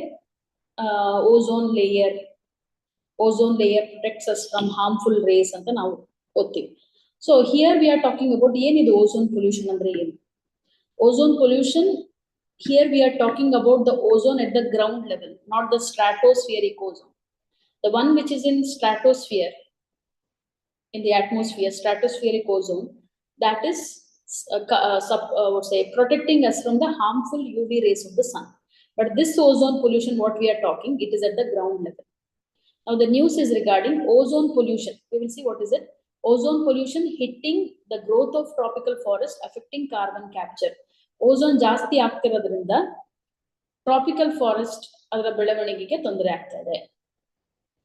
ozone layer protects us from harmful rays anta ನಾವು ಓದ್ತೀವಿ. So here we are talking about ಏನಿದು ozone pollution ಅಂದ್ರೆ ಏನು? Ozone pollution, here we are talking about the ozone at the ground level, not the stratospheric ozone. The one which is in stratosphere, in the atmosphere, stratospheric ozone, that is protecting us from the harmful UV rays of the sun. But this ozone pollution, what we are talking, it is at the ground level. Now the news is regarding ozone pollution. We will see what is it. Ozone pollution hitting the growth of tropical forest, affecting carbon capture. Ozone ಜಾಸ್ತಿ ಆಗ್ತಿರೋದ್ರಿಂದ tropical forest ಅದರ ಬೆಳವಣಿಗೆಗೆ ತೊಂದರೆ ಆಗ್ತಾ ಇದೆ.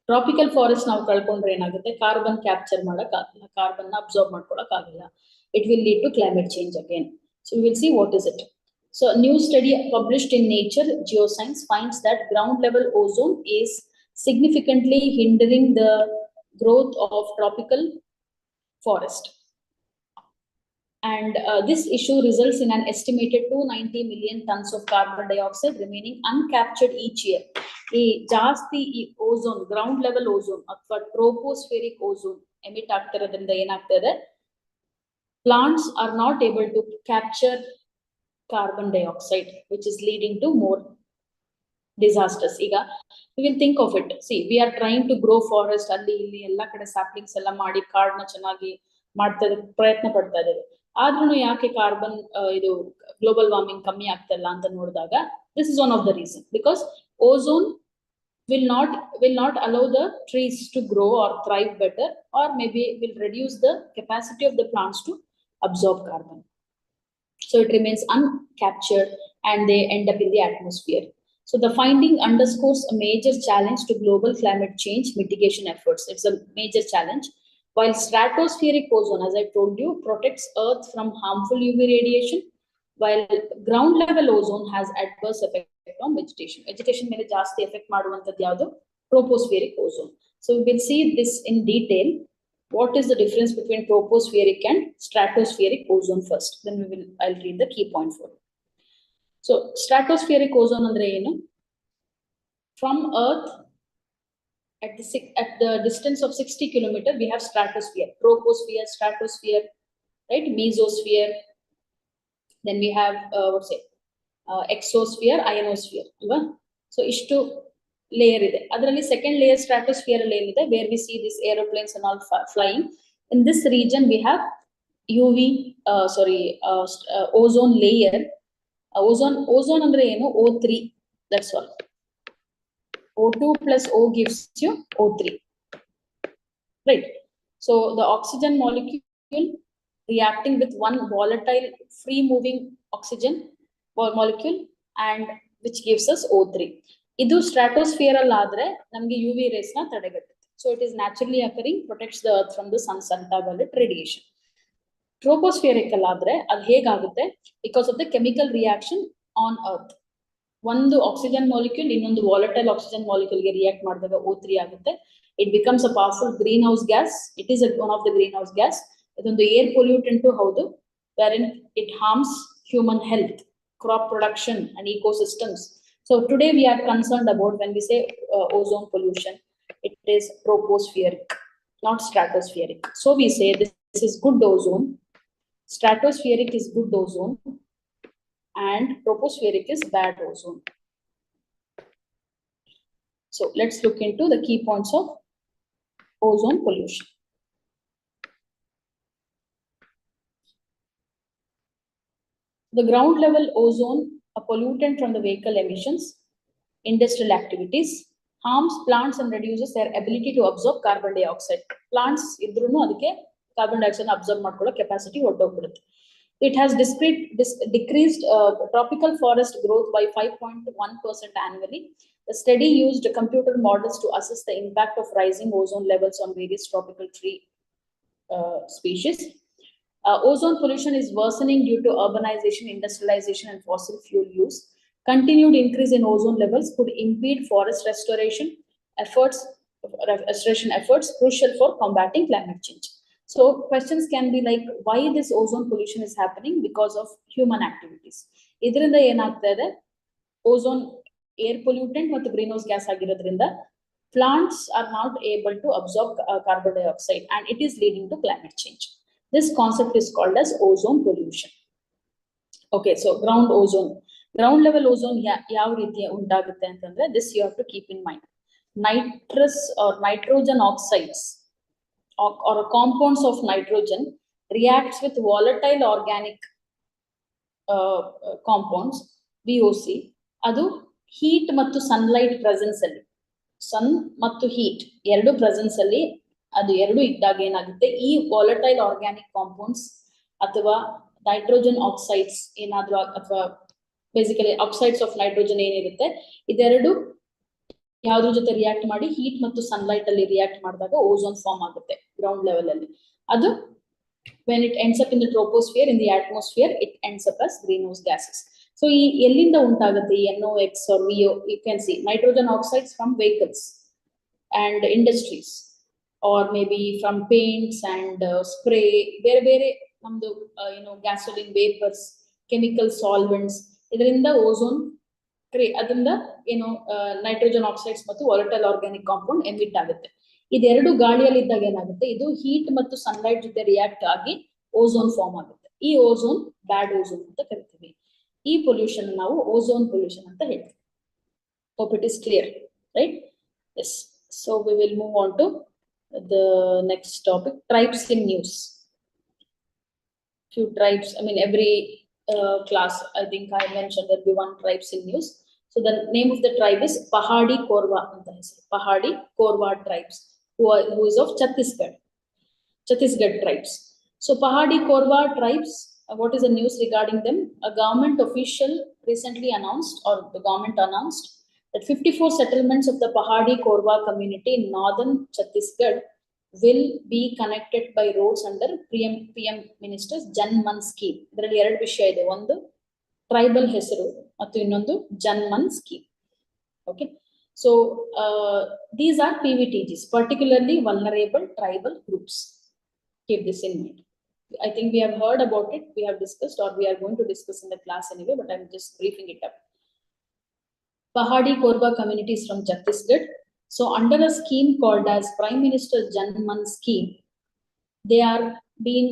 Tropical forest ನಾವು ಕಳ್ಕೊಂಡ್ರೆ ಏನಾಗುತ್ತೆ? Carbon capture ಮಾಡಕ್ಕಾಗಲ್ಲ, ಕಾರ್ಬನ್ ಅಬ್ಸಾರ್ಬ್ ಮಾಡ್ಕೊಳಕ್ಕಾಗಲ್ಲ. It will lead to climate change again. So we will see what is it. So a new study published in Nature Geoscience finds that ground level ozone is significantly hindering the growth of tropical forest. And this issue results in an estimated 290 million tons of carbon dioxide remaining uncaptured each year. The ಜಾಸ್ತಿ ozone, ground level ozone ಅಥವಾ tropospheric ozone emit ಆಗ್ತಿರೋದ್ರಿಂದ ಏನಾಗ್ತದೆ? Plants are not able to capture carbon dioxide, which is leading to more disasters. ಈಗ we will think of it. See, we are trying to grow forest, ಅಲ್ಲಿ ಇಲ್ಲಿ ಎಲ್ಲ ಕಡೆ saplings ಎಲ್ಲ ಮಾಡಿ ಕಾಡನ್ನ ಚೆನ್ನಾಗಿ ಮಾಡ್ತಾ ಪ್ರಯತ್ನ ಪಡ್ತಾ ಇದ್ದೇವೆ. ಆದ್ರೂ ಯಾಕೆ ಕಾರ್ಬನ್ ಇದು ಗ್ಲೋಬಲ್ ವಾರ್ಮಿಂಗ್ ಕಮ್ಮಿ ಆಗ್ತಲ್ಲ ಅಂತ ನೋಡಿದಾಗ, this is one of the reasons, because ozone will not allow the trees to grow or thrive better, or maybe will reduce the capacity of the plants to absorb carbon. So it remains uncaptured and they end up in the atmosphere. So the finding underscores a major challenge to global climate change mitigation efforts. It's a major challenge. While stratospheric ozone, as I told you, protects Earth from harmful UV radiation, while ground level ozone has adverse effect on vegetation. Vegetation ಮೇಲೆ ಜಾಸ್ತಿ effect ಮಾಡುವಂತದ್ದು ಯಾವುದು? Tropospheric ozone. So we will see this in detail. What is the difference between tropospheric and stratospheric ozone first? Then I'll read the key point for it. So stratospheric ozone andre ಏನು? From Earth, at the distance of 60 kilometers, we have stratosphere, troposphere, stratosphere, right? Mesosphere. Then we have exosphere, ionosphere. So ishtu layer ide. Adralli second layer stratosphere layer ide, where we see these aeroplanes and all flying. In this region, we have UV, ozone layer. Ozone andre eno O3. That's all. O2 plus O gives you O3. Right. So the oxygen molecule reacting with one volatile free moving oxygen molecule, and which gives us O3. Idu stratosphere alladre namge UV rays na tadagatte. So it is naturally occurring, protects the earth from the sun's ultraviolet radiation. Tropospheric alladre adu hegagutte because of the chemical reaction on earth. One oxygen molecule ಇನ್ನೊಂದು volatile oxygen molecule ಗೆ react ಮಾಡಿದಾಗ O3 ಆಗುತ್ತೆ. It becomes a powerful greenhouse gas. It is one of the greenhouse gas. ಇದೊಂದು air pollutant ಹೌದು, wherein it harms human health, crop production and ecosystems. So today we are concerned about, when we say ozone pollution, it is tropospheric, not stratospheric. So we say this is good ozone, stratospheric is good ozone, and tropospheric is bad ozone. So let's look into the key points of ozone pollution. The ground level ozone, a pollutant from the vehicle emissions, industrial activities, harms plants and reduces their ability to absorb carbon dioxide. Plants idrunu adike carbon dioxide absorb ಮಾಡ್ಕೊಳ್ಳೋ capacity ಹೊರಟೋಗ್ಬಿಡುತ್ತೆ. It has decreased tropical forest growth by 5.1% annually. The study used computer models to assess the impact of rising ozone levels on various tropical tree species. Ozone pollution is worsening due to urbanization, industrialization, and fossil fuel use. Continued increase in ozone levels could impede forest restoration efforts crucial for combating climate change. So questions can be like, why this ozone pollution is happening? Because of human activities. ಇದರಿಂದ ಏನಾಗ್ತಾ ಇದೆ, ozone air pollutant ಮತ್ತು greenhouse gas ಆಗಿರೋದ್ರಿಂದ plants are not able to absorb carbon dioxide, and it is leading to climate change. This concept is called as ozone pollution. Okay, so ground level ozone ಯಾವ ರೀತಿ ಉಂಟಾಗುತ್ತೆ ಅಂತಂದ್ರೆ, this you have to keep in mind. Nitrous or nitrogen oxides or compounds of nitrogen reacts with volatile organic compounds VOC. ಅದು heat ಮತ್ತು sunlight presence ಅಲ್ಲಿ, sun ಮತ್ತು heat ಎರಡು presence ಅಲ್ಲಿ ಅದು ಎರಡು ಇದ್ದಾಗ ಏನಾಗುತ್ತೆ, ಈ volatile organic compounds ಅಥವಾ nitrogen oxides ಏನಾದ್ರೂ ಅಥವಾ basically oxides of nitrogen ಏನಿರುತ್ತೆ, ಇದೆರಡು ಯಾವ್ದ್ರ ಜೊತೆ ರಿಯಾಕ್ಟ್ ಮಾಡಿ ಹೀಟ್ ಮತ್ತು ಸನ್ಲೈಟ್ ಅಲ್ಲಿ ರಿಯಾಕ್ಟ್ ಮಾಡಿದಾಗ ಓಝೋನ್ ಫಾರ್ಮ್ ಆಗುತ್ತೆ ಗ್ರೌಂಡ್ ಲೆವೆಲ್ ಅಲ್ಲಿ. ಅದು when it ends up in the troposphere, in the atmosphere, it ends up as greenhouse gases. So ಈ ಎಲ್ಲಿಂದ ಉಂಟಾಗುತ್ತೆ ಈ NOx or VO? You can see nitrogen oxides from vehicles and industries, or maybe from paints and spray, ಬೇರೆ ಬೇರೆ ನಮ್ದು gasoline vapors, chemical solvents, ಇದರಿಂದ ozone ಅದರಿಂದ nitrogen oxides ಮತ್ತು ವಾಲಟೈಲ್ ಆರ್ಗ್ಯಾನಿಕ್ ಕಾಂಪೌಂಡ್ ಎಮಿಟ್ ಆಗುತ್ತೆ. ಇದೆರಡು ಗಾಳಿಯಲ್ಲಿ ಇದ್ದಾಗ ಏನಾಗುತ್ತೆ, ಇದು ಹೀಟ್ ಮತ್ತು ಸನ್ಲೈಟ್ ಜೊತೆ ರಿಯಾಕ್ಟ್ ಆಗಿ ಓಝೋನ್ ಫಾರ್ಮ್ ಆಗುತ್ತೆ. ಈ ಓಝೋನ್ ಬ್ಯಾಡ್ ಓಝೋನ್ ಅಂತ ಕರಿತೀವಿ. ಈ ಪೊಲ್ಯೂಷನ್ ನಾವು ಓಝೋನ್ ಪೊಲ್ಯೂಷನ್ ಅಂತ ಹೇಳ್ತೀವಿ. Hope it is clear, right? Yes. So we will move on to the next topic, tribes in news. Few tribes, I mean every class I think I mentioned there will be one tribes in news. So the name of the tribe is Pahadi Korwa anta hesaru. Pahadi Korwa tribes who is of Chhattisgarh tribes. So Pahadi Korwa tribes, what is the news regarding them? A government official recently announced, or the government announced, that 54 settlements of the Pahadi Korwa community in northern Chhattisgarh will be connected by roads under PM Minister's Jan Man scheme. ಇದರಲ್ಲಿ ಎರಡು ವಿಷಯ ಇದೆ, ಒಂದು tribal ಹೆಸರು ಮತ್ತು ಇನ್ನೊಂದು Jan Man scheme. Okay, so these are PVTGs, particularly vulnerable tribal groups. Keep this in mind. I think we have heard about it, we have discussed, or we are going to discuss in the class anyway, but I'm just briefing it up. Pahadi Korba communities from Chhattisgarh. So under a scheme called as Prime Minister Janman scheme, they are being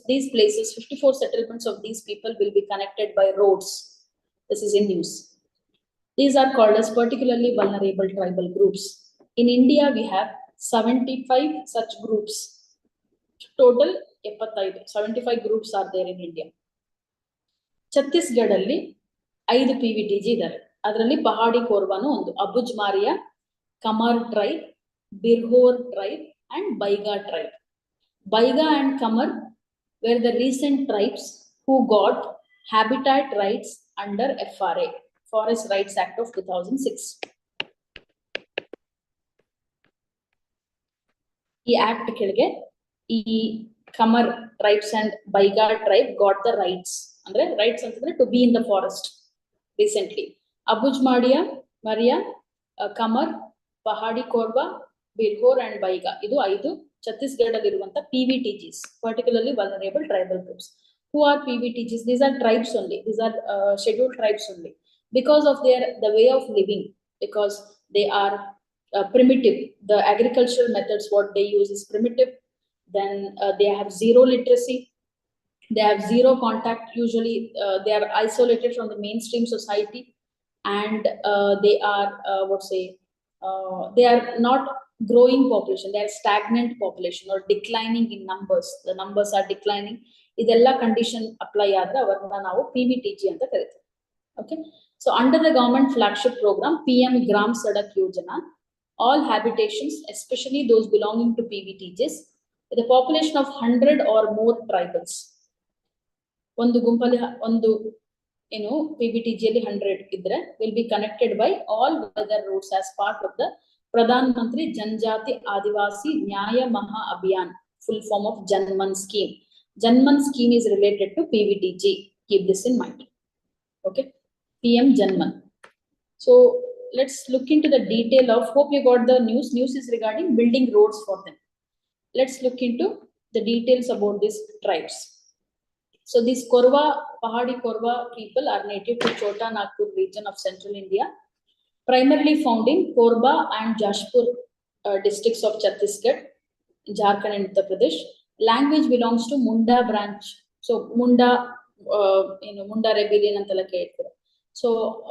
these places, 54 settlements of these people will be connected by roads. This is in news. These are called as particularly vulnerable tribal groups. In India, we have 75 such groups. Total 75 groups are there in India. ಛತ್ತೀಸ್ಗಢಲ್ಲಿ 5 PVTG ಇದ್ದಾರೆ. ಅದರಲ್ಲಿ ಪಹಾಡಿ ಕೋರ್ವಾನು ಒಂದು, Abujh Maria, Kamar tribe, Birhor tribe and Baiga tribe. Baiga and Kamar were the recent tribes who got habitat rights under FRA, Forest Rights Act of 2006. ಈ act ಕೆಳಗೆ ಈ Kamar tribes and Baiga tribe got the rights, ಅಂದ್ರೆ rights ಅಂತಂದ್ರೆ to be in the forest recently. Abujh Maria, Kamar, Pahadi Korba, Birhor and Baiga, ಇದು 5 ಛತ್ತೀಸ್ಗಢಲ್ಲಿರುವಂತ PVTGs, particularly vulnerable tribal groups. Who are PVTGs? These are tribes only. These are scheduled tribes only because of the way of living, because they are primitive. The agricultural methods what they use is primitive. Then they have zero literacy. They have zero contact. Usually they are isolated from the mainstream society, and they are they are not growing population, they are stagnant population or declining in numbers. The numbers are declining. Idella condition apply adre avarna ನಾವು PVTG ಅಂತ ಕರೀತೀವಿ. Okay, so under the government flagship program PM Gram Sadak Yojana, all habitations, especially those belonging to PVTGs with a population of 100 or more tribals, ಒಂದು ಗುಂಪಲ್ಲಿ ಒಂದು PVTG ಅಲ್ಲಿ 100 ಇದ್ರೆ will be connected by all weather roads as part of the Pradhan Mantri Janjati Adivasi Nyaya Maha Abhiyan, full form of Janman scheme. Janman scheme is related to PVTG. Keep this in mind. Okay, PM Janman. So let's look into the detail of, hope you got the news. News is regarding building roads for them. Let's look into the details about these tribes. So these Korwa, Pahadi Korwa people are native to Chota Nagpur region of central India, primarily found in Korba and Jashpur districts of Chhattisgarh, Jharkhand and Uttar Pradesh. Language belongs to Munda branch. So Munda, Munda rebellion antala keltare. So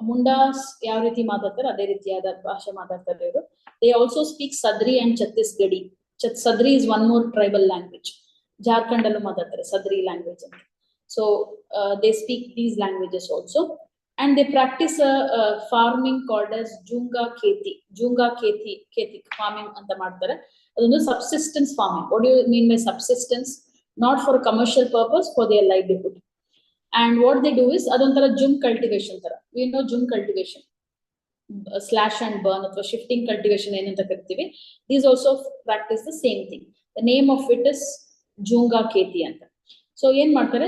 Mundas yav riti ಮಾತಾಡ್ತಾರೆ ಅದೇ ರೀತಿಯಾದ ಭಾಷೆ ಮಾತಾಡ್ತಾರೆ ಇವರು. They also speak Sadri and Chhattisgarhi. Sadri is one more tribal language. Jharkhand allu ಮಾತಾಡ್ತಾರೆ Sadri language ಅಂತ. So they speak these languages also. And they practice a farming called as Junga Kheti farming anta ಮಾಡ್ತಾರೆ. ಅದೊಂದು subsistence farming. What do you mean by subsistence? Not for commercial purpose, for their livelihood. And what they do is ಅದೊಂಥರ jum cultivation ತರ. We know jum cultivation, slash and burn ಅಥವಾ shifting cultivation ಏನಂತ ಕರಿತೀವಿ. These also practice the same thing. The name of it is Junga Kheti ಅಂತ. So ಏನ್ ಮಾಡ್ತಾರೆ,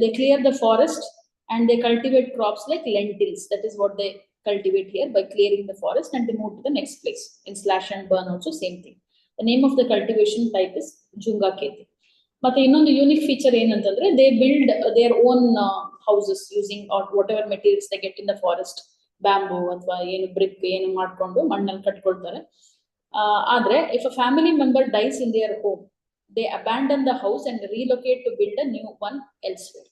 they clear the forest and they cultivate crops like lentils. That is what they cultivate here by clearing the forest, and they move to the next place. In slash and burn also same thing. The name of the cultivation type is Junga Kheti. But ಇನ್ನೊಂದು unique feature ಏನಂತಂದ್ರೆ, they build their own houses using or whatever materials they get in the forest, bamboo ಅಥವಾ ಏನು brick ಏನು ಮಾಡ್ಕೊಂಡು ಮಣ್ಣಲ್ಲಿ ಕಟ್ಕೊಳ್ತಾರೆ. ಆದ್ರೆ if a family member dies in their home, they abandon the house and relocate to build a new one elsewhere.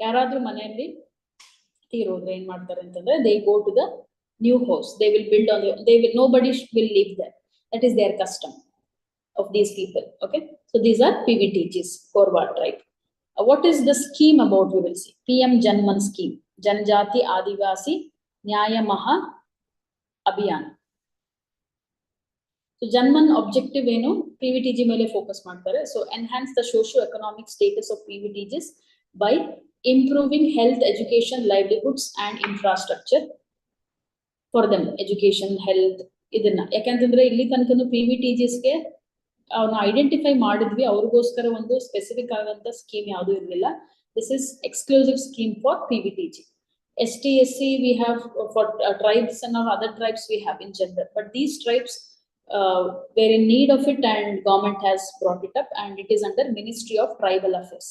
ಯಾರಾದ್ರೂ ಮನೆಯಲ್ಲಿ ತೀರೋದ್ರೆ ಏನ್ ಮಾಡ್ತಾರೆ ಅಂತಂದ್ರೆ, they go to the new house. They will build on nobody will live there. That is their custom of these people. Okay, so these are PVTGs, Korwa tribe. What is the scheme about? We will see. PM Janman scheme, Janjati Adivasi Nyaya Maha Abhiyan. So Janman objective ಏನು, PVTG ಮೇಲೆ focus ಮಾಡ್ತಾರೆ. So enhance the socio-economic status of PVTGs by improving health, education, livelihoods and infrastructure for them. Education, health, ಇದನ್ನ ಯಾಕಂತಂದ್ರೆ ಇಲ್ಲಿ ತನಕನು PVTGs ಗೆ ನಾವು identify ಮಾಡಿದ್ವಿ, ಅವ್ರಿಗೋಸ್ಕರ ಒಂದು ಸ್ಪೆಸಿಫಿಕ್ ಆದಂತ ಸ್ಕೀಮ್ ಯಾವುದು ಇರಲಿಲ್ಲ. This is exclusive scheme for PVTG. ST, SC we have for tribes, and other tribes we have in general, but these tribes were in need of it and government has brought it up, and it is under Ministry of Tribal Affairs.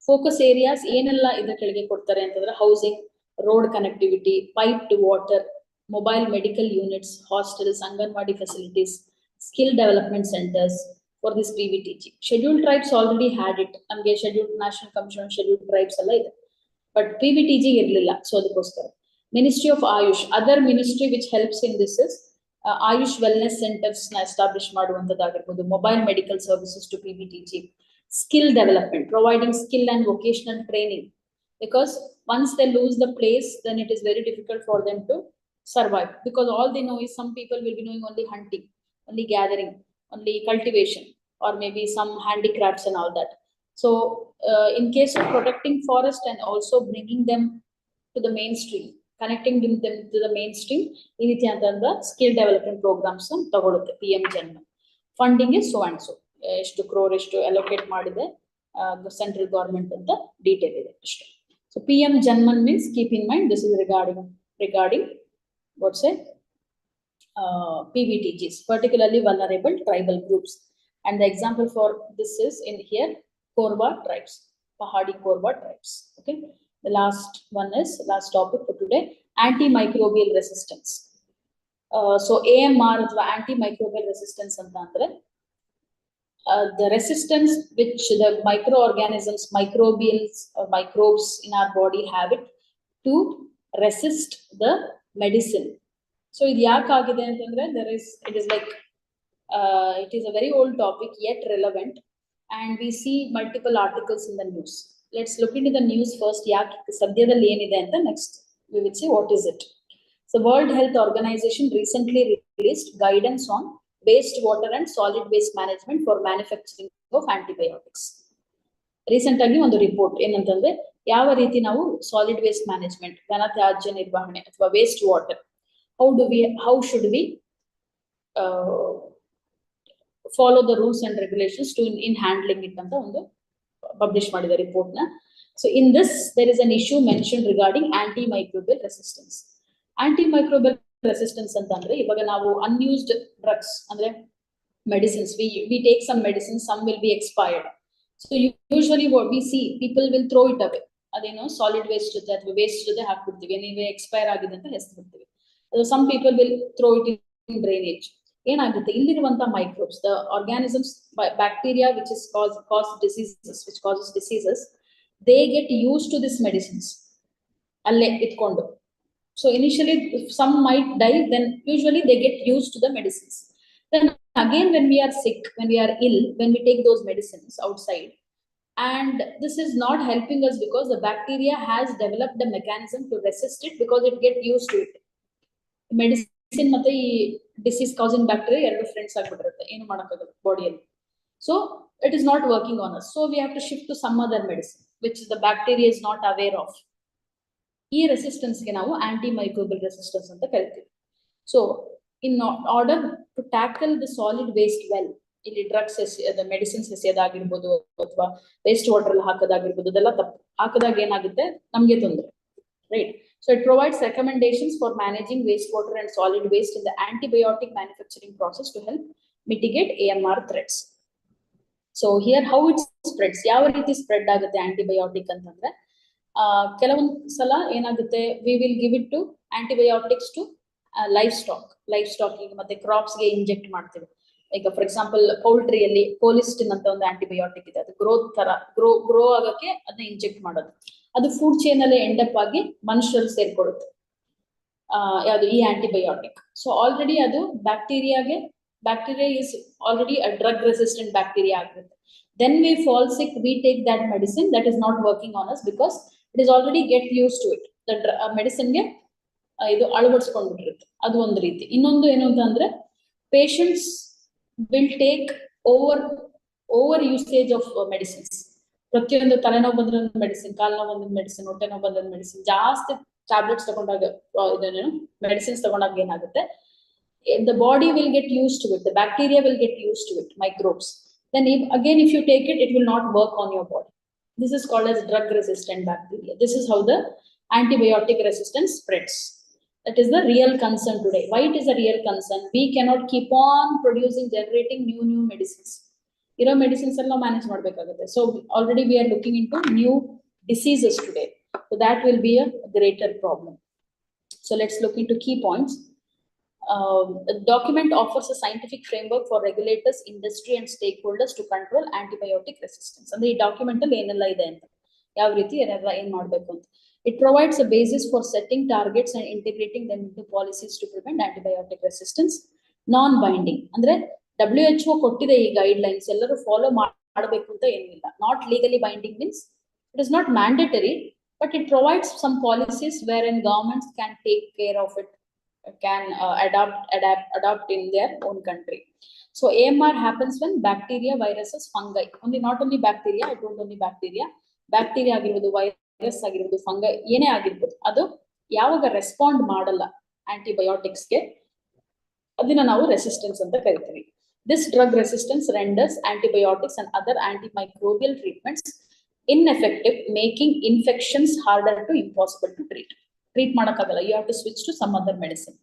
Focus areas ಏನೆಲ್ಲ ಇದರ ಕೆಳಗೆ ಕೊಡ್ತಾರೆ ಅಂತಂದ್ರೆ, housing, road connectivity, piped water, mobile medical units, hostels, Anganwadi facilities, skill development centers for this PVTG. Scheduled tribes already had it. Namge Scheduled National Commission on Scheduled Tribes alla ide. But PVTG irlilla, so adukoskara. Ministry of Ayush, other ministry which helps in this is Ayush Wellness Centers na establish ಮಾಡುವಂತದ್ದಾಗಿರಬಹುದು, mobile medical services to PVTG, skill development, providing skill and vocational training. Because once they lose the place, then it is very difficult for them to survive. Because all they know is some people will be knowing only hunting, only gathering, only cultivation, or maybe some handicrafts and all that. So, in case of protecting forest and also bringing them to the mainstream, connecting them to the mainstream, ಈ ರೀತಿಯಾದಂತ skill development programs ತಗೊಳುತ್ತೆ PM ಜನ್ಮ. Funding is so and so. ಎಷ್ಟು crore ಎಷ್ಟು allocate ಮಾಡಿದೆ central government ಅಂತ detail ಇದೆ ಅಷ್ಟೇ. So PM Janman means, keep in mind, this is regarding what's say PVTGs, particularly vulnerable tribal groups. And the example for this is in here, Korwa tribes, Pahadi Korwa tribes. Okay. The last topic for today, antimicrobial resistance. So AMR, antimicrobial resistance antandre, the resistance which the microorganisms, microbials or microbes in our body have it to resist the medicine. So it is like it is a very old topic yet relevant, and we see multiple articles in the news. Let's look into the news first. Next we will see what is it. So World Health Organization recently released guidance on wastewater and solid waste management for manufacturing of antibiotics. Recently ಒಂದು report ಏನಂತಂದ್ರೆ, ಯಾವ ರೀತಿ ನಾವು solid waste management, ಘನತ್ಯಾಜ್ಯ ನಿರ್ವಹಣೆ ಅಥವಾ waste water, how should we follow the rules and regulations to in handling it ಅಂತ ಒಂದು ಪಬ್ಲಿಷ್ ಮಾಡಿದ ರಿಪೋರ್ಟ್ ನ. So in this there is an issue mentioned regarding antimicrobial resistance. Antimicrobial resistance ಅಂತಂದ್ರೆ, ಇವಾಗ ನಾವು unused drugs ಅಂದ್ರೆ medicines, we take some medicines, some will be expired. So usually what we see, people will throw it away. ಅದೇನೋ solid waste ಜೊತೆ ಅಥವಾ waste ಜೊತೆ ಹಾಕ್ಬಿಡ್ತೀವಿ, ನೀವೇ expire ಆಗಿದೆ ಅಂತ ಹೆಸರಿಡ್ತೀವಿ. Some people will throw it in drainage. ಏನಾಗುತ್ತೆ, ಇಲ್ಲಿರುವಂತ microbes, the organisms, bacteria which is causes diseases, they get used to these medicines ಅಲ್ಲೇ ಇಟ್ಕೊಂಡು. So initially some might die, then usually they get used to the medicines. Then again when we are sick, when we are ill, when we take those medicines outside, and this is not helping us because the bacteria has developed a mechanism to resist it because it get used to it. Medicine ಮತ್ತೆ ಈ disease causing bacteria ಎರಡು friends ಆಗಿಬಿಟ್ಟಿರುತ್ತೆ, ಏನು ಮಾಡೋಕ್ಕಾಗಲ್ಲ ಬಾಡಿಯಲ್ಲಿ. So it is not working on us, so we have to shift to some other medicine which the bacteria is not aware of. ಈ resistance ಗೆ ನಾವು antimicrobial resistance ಅಂತ ಕರಿತೀವಿ. So in order to tackle the solid waste well, ಇಲ್ಲಿ drugs the medicines ಎಸೆಯೋದಾಗಿರ್ಬೋದು ಅಥವಾ waste water ಅಲ್ಲಿ ಹಾಕೋದಾಗಿರ್ಬೋದು, ಅದೆಲ್ಲ ತಪ್ಪು. ಹಾಕಿದಾಗ ಏನಾಗುತ್ತೆ, ನಮ್ಗೆ ತೊಂದರೆ, right? So it provides recommendations for managing wastewater and solid waste in the antibiotic manufacturing process to help mitigate AMR threats. So here how it spreads, ಯಾವ ರೀತಿ ಸ್ಪ್ರೆಡ್ ಆಗುತ್ತೆ antibiotic ಅಂತಂದ್ರೆ, ಕೆಲವೊಂದು ಸಲ ಏನಾಗುತ್ತೆ, we will give it to antibiotics to livestock ಗೆ ಮತ್ತೆ crops ಗೆ ಇಂಜೆಕ್ಟ್ ಮಾಡ್ತೀವಿ. ಈಗ ಫಾರ್ ಎಕ್ಸಾಂಪಲ್ ಪೌಲ್ಟ್ರಿಯಲ್ಲಿ ಕೋಲಿಸ್ಟಿನ್ ಅಂತ ಒಂದು ಆಂಟಿಬಯೋಟಿಕ್ ಇದೆ, ಅದು ಗ್ರೋ ಆಗಕ್ಕೆ ಅದನ್ನ ಇಂಜೆಕ್ಟ್ ಮಾಡೋದು. ಅದು ಫುಡ್ ಚೈನ್ ಅಲ್ಲಿ ಎಂಡಪ್ ಆಗಿ ಮನುಷ್ಯರು ಸೇರ್ಕೊಳ್ಳುತ್ತೆ ಯಾವುದು ಈ ಆಂಟಿಬಯೋಟಿಕ್. ಸೊ ಆಲ್ರೆಡಿ ಅದು bacteria is already a drug resistant bacteria ಆಗಿರುತ್ತೆ. Then we fall sick, we take that medicine that is not working on us because it is already get used to it. The medicine ಗೆ ಇದು ಅಳವಡಿಸ್ಕೊಂಡ್ಬಿಟ್ಟಿರುತ್ತೆ. ಅದು ಒಂದು ರೀತಿ. ಇನ್ನೊಂದು ಏನು ಅಂತಂದ್ರೆ, patients will take over usage of medicines. ಪ್ರತಿಯೊಂದು ತಲೆನೋವು ಬಂದ್ರೆ ಮೆಡಿಸಿನ್, ಕಾಲು ನೋವು ಬಂದ್ರೆ ಮೆಡಿಸಿನ್, ಹೊಟ್ಟೆ ನೋವು ಬಂದ್ರೆ ಮೆಡಿಸಿನ್, ಜಾಸ್ತಿ ಟ್ಯಾಬ್ಲೆಟ್ಸ್ ತಗೊಂಡಾಗ ಮೆಡಿಸಿನ್ಸ್ ತಗೊಂಡಾಗ ಏನಾಗುತ್ತೆ, the body will get used to it, the bacteria will get used to it, microbes. Then if you take it, it will not work on your body. This is called as drug resistant bacteria. This is how the antibiotic resistance spreads. That is the real concern today. Why it is a real concern? We cannot keep on generating new medicines. Medicines all manage madbekagutte. So already we are looking into new diseases today. So that will be a greater problem. So let's look into key points. The document offers a scientific framework for regulators, industry, and stakeholders to control antibiotic resistance. And the document it provides a basis for setting targets and integrating them into policies to prevent antibiotic resistance. Non-binding. Andre WHO kottide ee guidelines ellaru follow ಮಾಡಬೇಕು ಅಂತ ಏನಿಲ್ಲ. Not legally binding means it is not mandatory, but it provides some policies wherein governments can take care of it, can adopt in their own country. So AMR happens when bacteria, viruses, fungi, not only bacteria, I told only bacteria ಆಗಿರ್ಬೋದು, virus ಆಗಿರ್ಬೋದು, fungi ಏನೇ ಆಗಿರ್ಬೋದು, ಅದು ಯಾವಾಗ respond ಮಾಡಲ್ಲ antibiotics ಗೆ, ಅದನ್ನ ನಾವು resistance ಅಂತ ಕರಿತೀವಿ. This drug resistance renders antibiotics and other antimicrobial treatments ineffective, making infections harder to impossible to treat. Treat ಮಾಡಕ್ಕಾಗಲ್ಲ, you have to switch to some other medicine.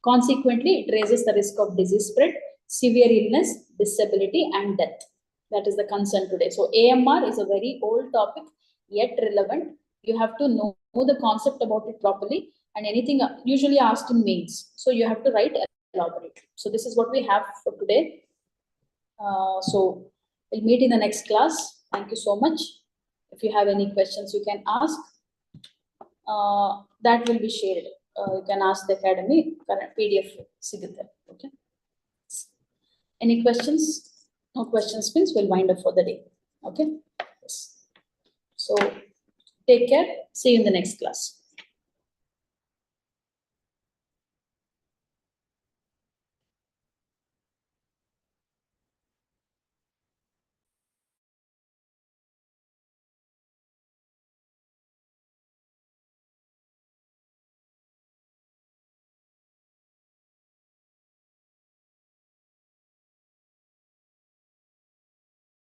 Consequently, it raises the risk of disease spread, severe illness, disability, and death. That is the concern today. So AMR is a very old topic, yet relevant. You have to know the concept about it properly, and anything usually asked in mains. So you have to write elaborate. So this is what we have for today. So we'll meet in the next class. Thank you so much. If you have any questions, you can ask. That will be shared. You can ask the academy. PDF siguthe. Okay. Any questions? No questions means we'll wind up for the day. Okay. Yes. So take care. See you in the next class.